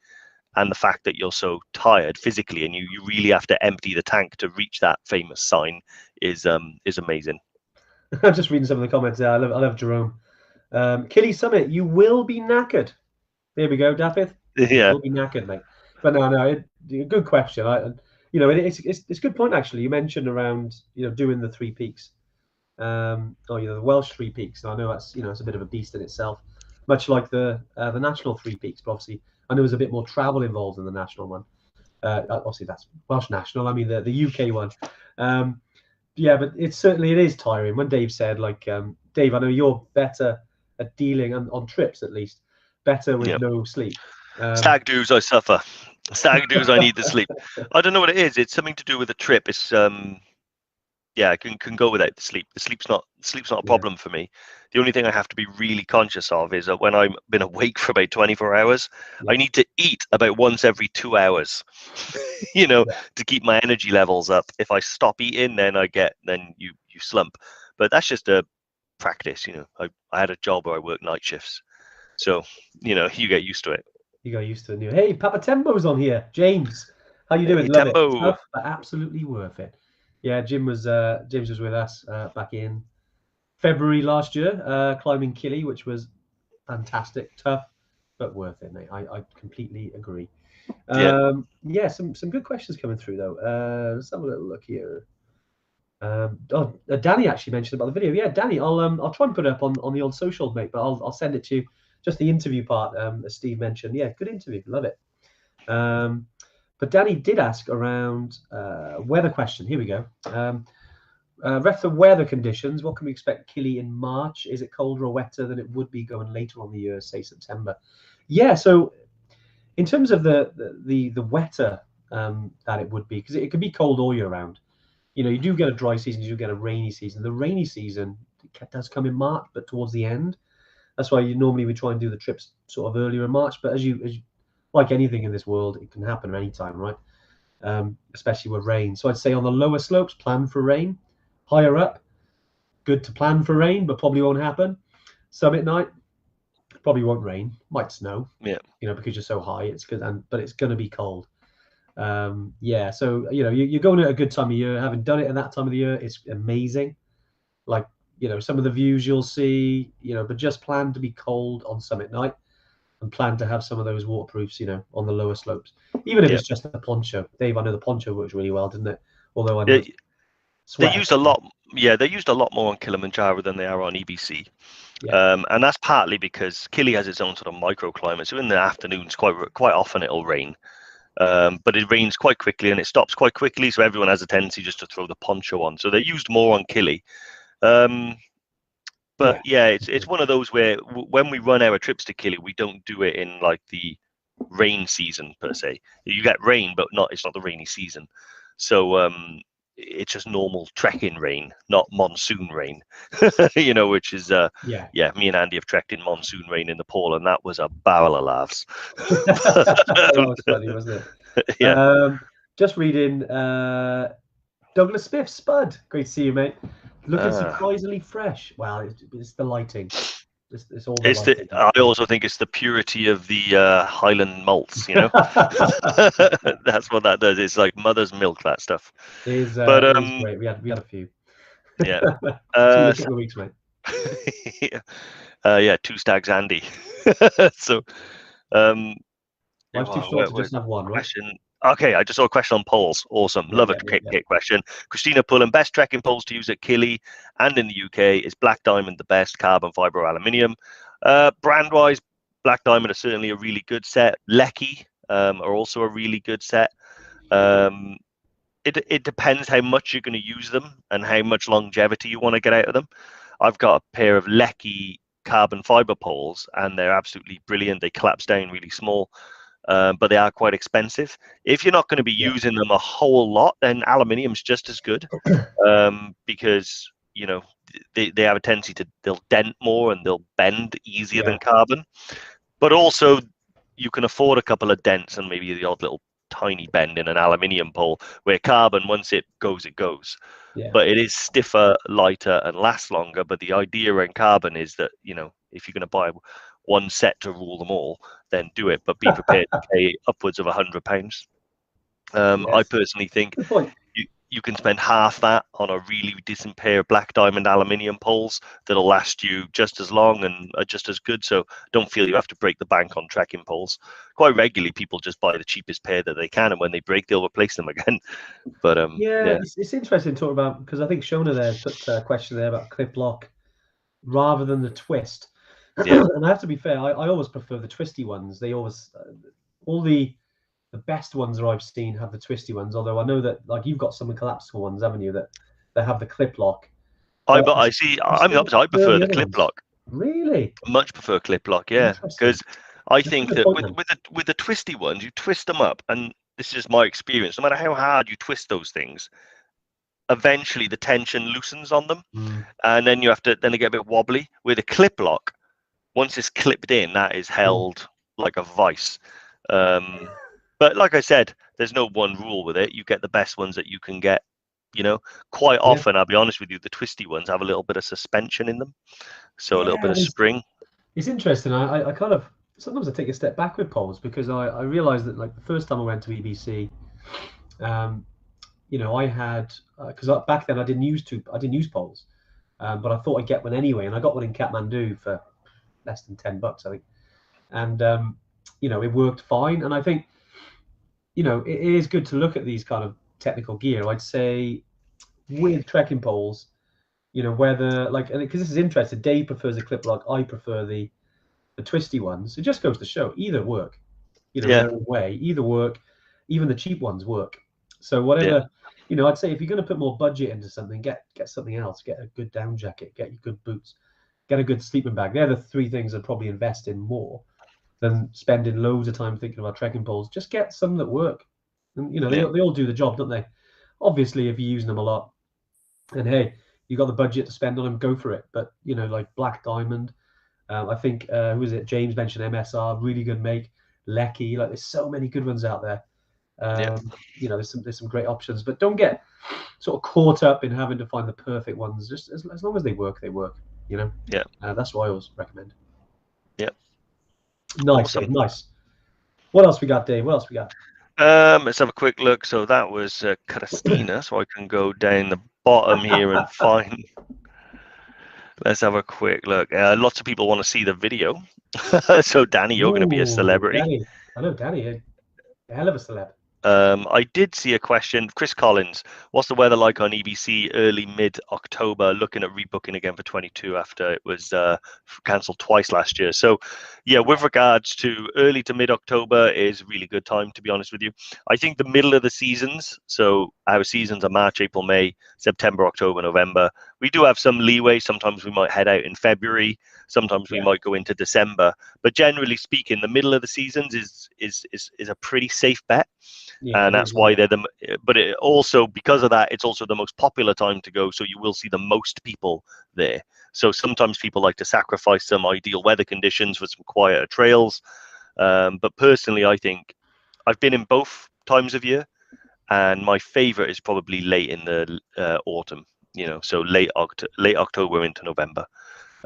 and the fact that you're so tired physically, and you really have to empty the tank to reach that famous sign is amazing. I'm just reading some of the comments there. I love Jerome. Kili Summit, you will be knackered. There we go, Daffith. Yeah. You will be knackered, mate. But no, good question. It's a good point actually. You mentioned around doing the 3 peaks, the Welsh 3 peaks. And I know that's it's a bit of a beast in itself, much like the national 3 peaks. But obviously, I know there's a bit more travel involved in the national one. Obviously, that's Welsh national. I mean the UK one. Yeah, but it is tiring. When Dave said, Dave, I know you're better at dealing on trips, at least better with no sleep. Stag do's, I suffer. Stag do's, I need the sleep. I don't know what it is. It's something to do with the trip. It's I can go without the sleep. The sleep's not a problem for me. The only thing I have to be really conscious of is that when I've been awake for about 24 hours, I need to eat about once every 2 hours, to keep my energy levels up. If I stop eating, then you slump. But that's just a practice. I had a job where I worked night shifts, so you get used to it. You got used to it. Hey, Papa Tembo's on here. James, how you doing? Hey, Love Tembo. it. Tough, but absolutely worth it. Yeah, James was with us back in February last year, climbing Kili, which was fantastic. Tough, but worth it, mate. I completely agree. Some good questions coming through though. Let's have a little look here. Danny actually mentioned about the video. Yeah, Danny, I'll try and put it up on the old social, mate. But I'll send it to you. Just the interview part, as Steve mentioned. Yeah, good interview. Love it. But Danny did ask around weather question. Here we go. Ref the weather conditions. What can we expect Kili in March? Is it colder or wetter than it would be going later on the year, say September? Yeah. So in terms of the wetter that it would be, because it could be cold all year round. You do get a dry season, you do get a rainy season. The rainy season does come in March, but towards the end. That's why we try and do the trips sort of earlier in March. But as you like anything in this world, it can happen at any time, right? especially with rain. So I'd say on the lower slopes, plan for rain. Higher up, good to plan for rain, but probably won't happen. Summit night, probably won't rain. Might snow, Yeah. because you're so high. It's good, but it's going to be cold. Yeah, so you're going at a good time of year. Having done it at that time of the year, it's amazing. Like some of the views you'll see, but just plan to be cold on summit night and plan to have some of those waterproofs, on the lower slopes, even if Yeah. it's just a poncho. Dave, I know the poncho works really well, didn't it? Although I know They, it's they sweater. used a lot. Yeah, they used a lot more on Kilimanjaro than they are on EBC. Yeah, And that's partly because Kili has its own sort of microclimate. So in the afternoons, quite often it'll rain. But it rains quite quickly and it stops quite quickly. So everyone has a tendency just to throw the poncho on. So they're used more on Kili. yeah, But yeah, it's one of those where when we run our trips to Kili, we don't do it in like the rain season per se. You get rain, but it's not the rainy season. So it's just normal trekking rain, not monsoon rain. Which is yeah. yeah, me and Andy have trekked in monsoon rain in Nepal, and that was a barrel of laughs. That was funny, wasn't it? Yeah. Just reading Douglas Smith, Spud. Great to see you, mate. Looking Ah. surprisingly fresh. Well, it's the lighting. It's all the It's the. lighting. I also think it's the purity of the Highland malts. That's what that does. It's like mother's milk, that stuff. But It is great. We had a few. yeah. See you in a So, couple of weeks, mate. yeah, two stags, Andy. So, um, Life's too well, short to just have one, right? question. Okay, I just saw a question on poles. Awesome. Yeah, Love a yeah, yeah, yeah. kit question. Christina Pullen, best trekking poles to use at Kili and in the UK. Is Black Diamond the best carbon fiber or aluminium? Brand wise, Black Diamond are certainly a really good set. Lecky are also a really good set. Um, it depends how much you're going to use them and how much longevity you want to get out of them. I've got a pair of Lecky carbon fiber poles, and they're absolutely brilliant. They collapse down really small, but they are quite expensive. If you're not going to be Yeah, using them a whole lot, then aluminium's just as good, because they have a tendency they'll dent more and they'll bend easier yeah, than carbon. But also, you can afford a couple of dents and maybe the odd little tiny bend in an aluminium pole, where carbon, once it goes, it goes. yeah. But it is stiffer, lighter, and lasts longer. But the idea in carbon is that, if you're going to buy one set to rule them all, then do it, but be prepared to pay upwards of £100. I Yes. personally think Good point. you can spend half that on a really decent pair of Black Diamond aluminium poles that'll last you just as long and are just as good. So don't feel you have to break the bank on trekking poles. Quite regularly, people just buy the cheapest pair that they can, and when they break, they'll replace them again. But Yeah, yeah, it's interesting to talk about, because I think Shona there put a question there about clip lock rather than the twist. yeah. And I have to be fair, I always prefer the twisty ones. They always all the best ones that I've seen have the twisty ones. Although I know that like you've got some collapsible ones, haven't you? That have the clip lock. But I, I see. I I'm the still opposite. I prefer prefer the the other clip ones. lock. Really Much prefer clip lock. Yeah, interesting. because I That's a think good that point, with then. the twisty ones, you twist them up, and this is my experience. No matter how hard you twist those things, eventually the tension loosens on them, Mm, and then then they get a bit wobbly. With a clip lock, once it's clipped in, that is mm. held like a vice. But like I said, there's no one rule with it. You get the best ones that you can get. Quite Yeah, often, I'll be honest with you, the twisty ones have a little bit of suspension in them, so a little bit yeah. of spring. It's interesting. I kind of sometimes I take a step back with poles because I realized that like the first time I went to EBC, um, I had because back then I didn't use poles, but I thought I'd get one anyway, and I got one in Kathmandu for less than $10, I think, and it worked fine. And I think it is good to look at these kind of technical gear. I'd say with trekking poles, whether like, and because this is interesting, Dave prefers a clip lock, I prefer the twisty ones. It just goes to show either work, in Yeah, their own way. Either work, even the cheap ones work. So yeah, whatever, I'd say if you're going to put more budget into something, get something else. Get a good down jacket. Get your good boots. Get a good sleeping bag. They're the three things I'd probably invest in more than spending loads of time thinking about trekking poles. Just get some that work, and yeah, they all do the job, don't they? Obviously, if you're using them a lot, and hey, you got the budget to spend on them, go for it. But like Black Diamond, I think who is it? James mentioned MSR, really good make. Lecky, like there's so many good ones out there. You know, there's some great options, but don't get sort of caught up in having to find the perfect ones. Just as long as they work, they work. You know. Yeah. That's what I always recommend. Yeah. Nice, Awesome. Dave. Nice. What else we got, Dave? What else we got? Let's have a quick look. So that was Christina. So I can go down the bottom here and find. Let's have a quick look. Lots of people want to see the video. So Danny, you're going to be a Ooh, celebrity. Danny. I know Danny, a hell of a celeb. I did see a question. Chris Collins, what's the weather like on EBC early mid-October? Looking at rebooking again for 22 after it was cancelled twice last year. So, yeah, with regards to early to mid-October is a really good time, to be honest with you. I think the middle of the seasons, so our seasons are March, April, May, September, October, November. We do have some leeway. Sometimes we might head out in February. Sometimes we might go into December. But generally speaking, the middle of the seasons is a pretty safe bet. Yeah, And it that's is, why they're but it also, because of that, it's also the most popular time to go, so you will see the most people there. So sometimes people like to sacrifice some ideal weather conditions for some quieter trails, but personally I think I've been in both times of year, and my favorite is probably late in the autumn, you know, so late October into November.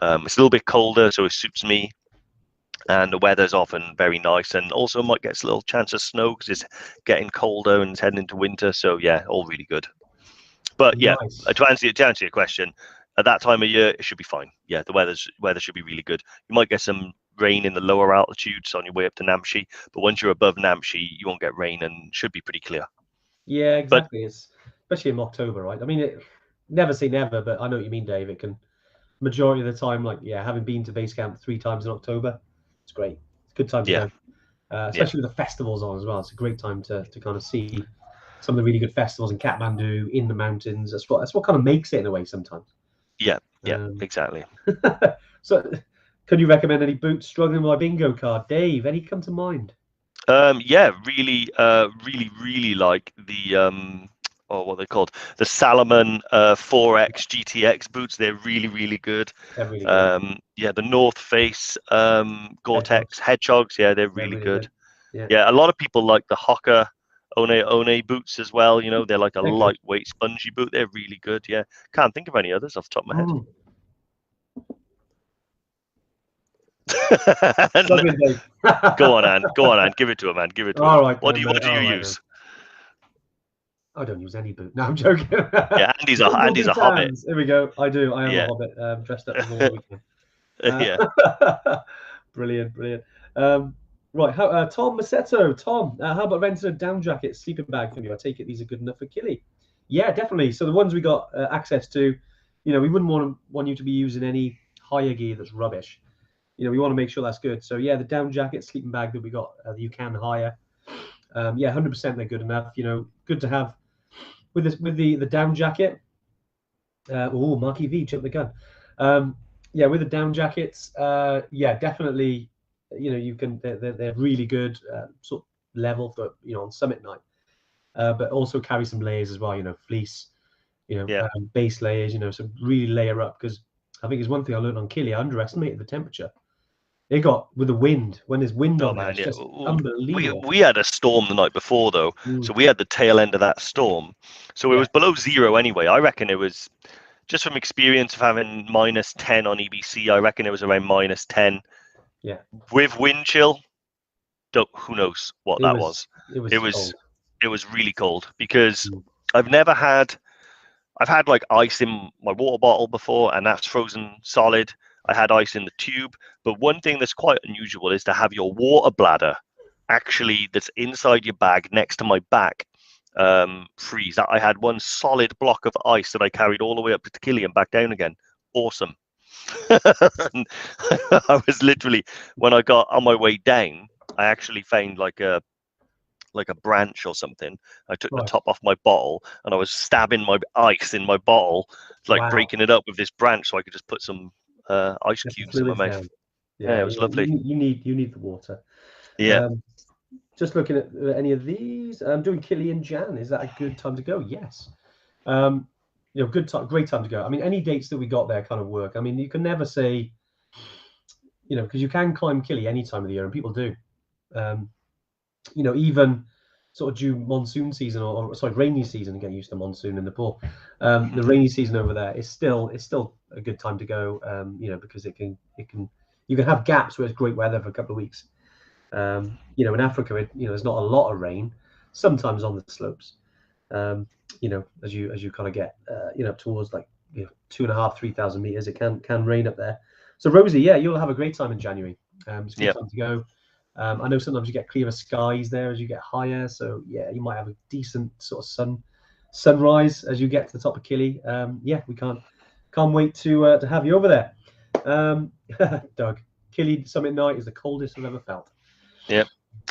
It's a little bit colder, so it suits me, and the weather's often very nice, and also might get a little chance of snow because it's getting colder and it's heading into winter. So yeah, all really good. But yeah, nice. to answer your question, at that time of year it should be fine. Yeah, the weather should be really good. You might get some rain in the lower altitudes on your way up to Namche, but once you're above Namche, you won't get rain and should be pretty clear. Yeah, But exactly. It's especially in October, right? I mean, never say never, but I know what you mean, Dave. It can majority of the time, like having been to base camp 3 times in October, it's great. It's a good time to yeah, go, yeah, especially with the festivals on as well. It's a great time to kind of see some of the really good festivals in Kathmandu, in the mountains. That's what kind of makes it in a way sometimes. yeah, yeah, Um, exactly. so, can you recommend any boots struggling with my bingo card, Dave? Any come to mind? Yeah, really, really like the oh, what are they called? The Salomon 4X GTX boots. They're really good. They're really good. Yeah, the North Face Gore-Tex Hedgehogs, Hedgehogs. Yeah, they're they're really really good. good. Yeah, Yeah, a lot of people like the Hoka One boots as well. You know, they're like a they're good. lightweight, spongy boot. They're really good. Yeah, can't think of any others off the top of my head. Mm. Struggling, Dave. Go on, Anne. Go on, Anne. Give it to him, man. Give it to him. All right What then, do you mate. What do you All right then. use? I don't use any boot. No, I'm joking. Yeah, No Andy's a big hobbit. hands. Here we go. I do. I am a Yeah, hobbit, dressed up as all we can. yeah. Brilliant, brilliant. Right, Tom Massetto. Tom, how about renting a down jacket, sleeping bag for you? I take it these are good enough for Killy. Yeah, definitely. So the ones we got access to, we wouldn't want you to be using any higher gear that's rubbish. We want to make sure that's good. So yeah, the down jacket, sleeping bag that we got, that you can hire. Yeah, 100% they're good enough. Good to have with this with the down jacket. Marky V jumped the gun. Yeah, with the down jackets, yeah, definitely. You can they're really good sort of level for on summit night, but also carry some layers as well. Fleece, Yeah. base layers. So really layer up because I think it's one thing I learned on Killy. I underestimated the temperature. They got with the wind when there's wind Oh on there, man, it's yeah. just unbelievable. We had a storm the night before though, Mm, so we had the tail end of that storm. So it yeah, was below zero anyway. I reckon it was just from experience of having -10 on EBC. I reckon it was around -10 yeah. with wind chill. Who knows what It that was was? it It was was cold. it was really cold because Mm, I've never had I've had like ice in my water bottle before, and that's frozen solid. I had ice in the tube, but one thing that's quite unusual is to have your water bladder actually that's inside your bag next to my back freeze. I had one solid block of ice that I carried all the way up to Killy and back down again. Awesome. I was literally when I got on my way down, I actually found like a branch or something. I took the right. top off my bottle and I was stabbing my ice in my bottle, like Wow. breaking it up with this branch so I could just put some ice Get the cubes in my fluids mouth. down. Yeah, Yeah, it yeah. was lovely. You need the water. Yeah. Um, just looking at any of these. I'm doing Killian Jan. Is that a good time to go? Yes. Um, good time, great time to go. I mean, any dates that we got there kind of work. I mean, you can never say, because you can climb Killy any time of the year, and people do. Um, even sort of due monsoon season, or sorry, rainy season, and get used to monsoon in Nepal. The rainy season over there is still a good time to go. Because you can have gaps where it's great weather for a couple of weeks. In Africa, there's not a lot of rain. Sometimes on the slopes, as you kind of get up towards like 2,500, 3,000 meters, it can rain up there. So Rosie, yeah, you'll have a great time in January. It's a good time to go. I know sometimes you get clearer skies there as you get higher, so yeah, you might have a decent sort of sunrise as you get to the top of Kili. We can't wait to have you over there. Doug, Kili summit night is the coldest I've ever felt. Yep.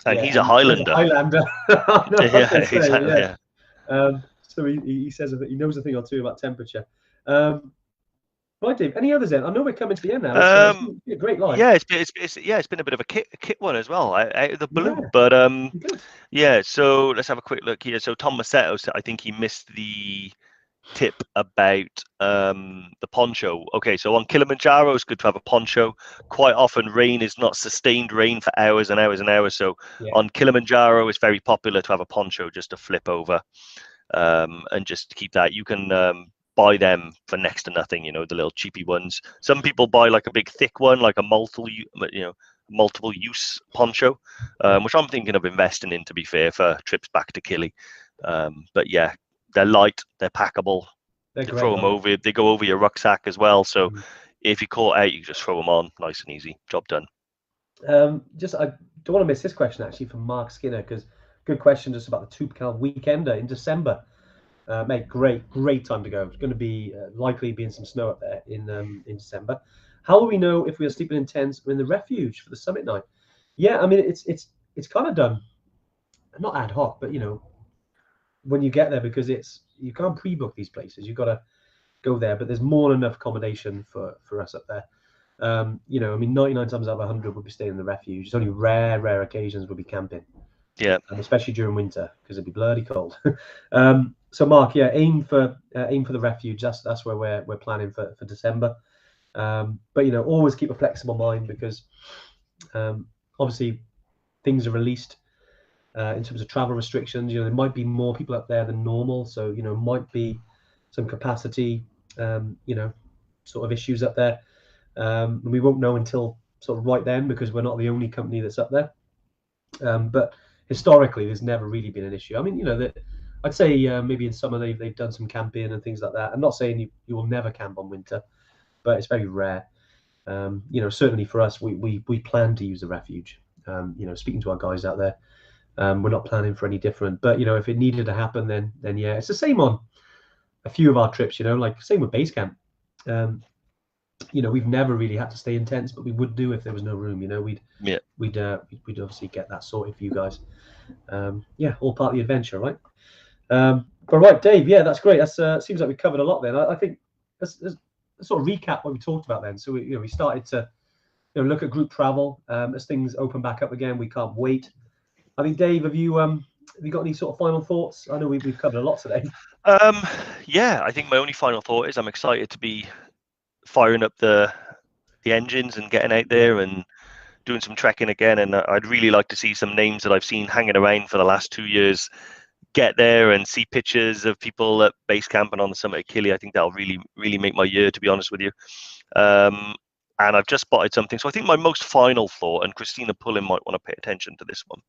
And he's a Highlander. Highlander. Exactly. Yeah. So he says that he knows a thing or two about temperature. Right, Dave. Any others then? I know we're coming to the end now. It's been a great life. Yeah, it's been a bit of a kit one as well, out of the blue. But so let's have a quick look here. So Tom Massetto, I think he missed the tip about the poncho. Okay, so on Kilimanjaro, it's good to have a poncho. Quite often, rain is not sustained rain for hours and hours and hours. So on Kilimanjaro, it's very popular to have a poncho just to flip over and just keep that. You can buy them for next to nothing, the little cheapy ones. Some people buy like a big thick one, like a multiple use poncho, which I'm thinking of investing in, to be fair, for trips back to Kili. But yeah, they're light, they're packable. You throw them over, they go over your rucksack as well. So if you're caught out, you just throw them on, nice and easy, job done. I don't want to miss this question actually from Mark Skinner, because good question just about the Toubkal weekender in December. Mate, great time to go. It's going to be likely being some snow up there in December. How will we know if we are sleeping in tents or in the refuge for the summit night? Yeah, I mean it's kind of done, not ad hoc, but when you get there, because you can't pre-book these places. You've got to go there, but there's more than enough accommodation for us up there. 99 times out of 100 we'll be staying in the refuge. It's only rare occasions we'll be camping. Yeah, especially during winter, because it'd be bloody cold. So Mark, yeah, aim for the refuge. That's where we're planning for December. But always keep a flexible mind, because obviously things are released in terms of travel restrictions. There might be more people up there than normal, so might be some capacity sort of issues up there. We won't know until sort of right then, because we're not the only company that's up there. But historically, there's never really been an issue. I mean, I'd say maybe in summer they've done some camping and things like that. I'm not saying you will never camp on winter, but it's very rare. Certainly for us, we plan to use the refuge. Speaking to our guys out there, we're not planning for any different. But if it needed to happen, then yeah, it's the same on a few of our trips. Like same with base camp. We've never really had to stay in tents, but we would do if there was no room. We'd obviously get that sorted for you guys. All part of the adventure, right? But right, Dave, yeah, that's great. That seems like we covered a lot then. I think let's sort of recap what we talked about then. So we started to look at group travel as things open back up again. We can't wait. I think, Dave, have you got any sort of final thoughts? I know we've covered a lot today. I think my only final thought is I'm excited to be firing up the engines and getting out there and doing some trekking again. And I'd really like to see some names that I've seen hanging around for the last 2 years get there and see pictures of people at base camping on the summit of Kili. I think that'll really make my year, to be honest with you. And I've just spotted something. So I think my most final thought, and Christina Pullen might want to pay attention to this one.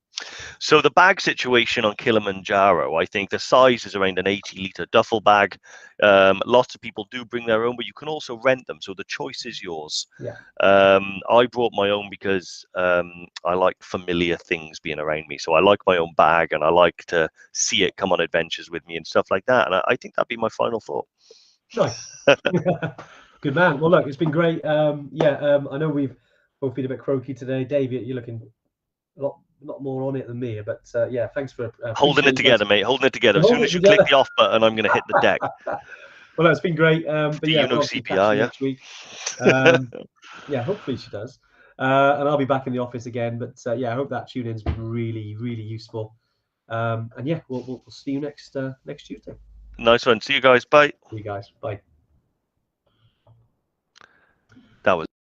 So the bag situation on Kilimanjaro, I think the size is around an 80-litre duffel bag. Lots of people do bring their own, but you can also rent them. So the choice is yours. Yeah. I brought my own because I like familiar things being around me. So I like my own bag, and I like to see it come on adventures with me and stuff like that. And I think that'd be my final thought. Nice. Good man. Well, look, it's been great. I know we've both been a bit croaky today. Dave, you're looking a lot more on it than me, but thanks for holding it together, mate. Holding it together. As soon as you click the off button, I'm going to hit the deck. Well, that's been great. But CPR, yeah. Next week. Hopefully she does. And I'll be back in the office again. But I hope that tune-in's been really, really useful. We'll see you next Tuesday. Nice one. See you guys. Bye. See you guys. Bye.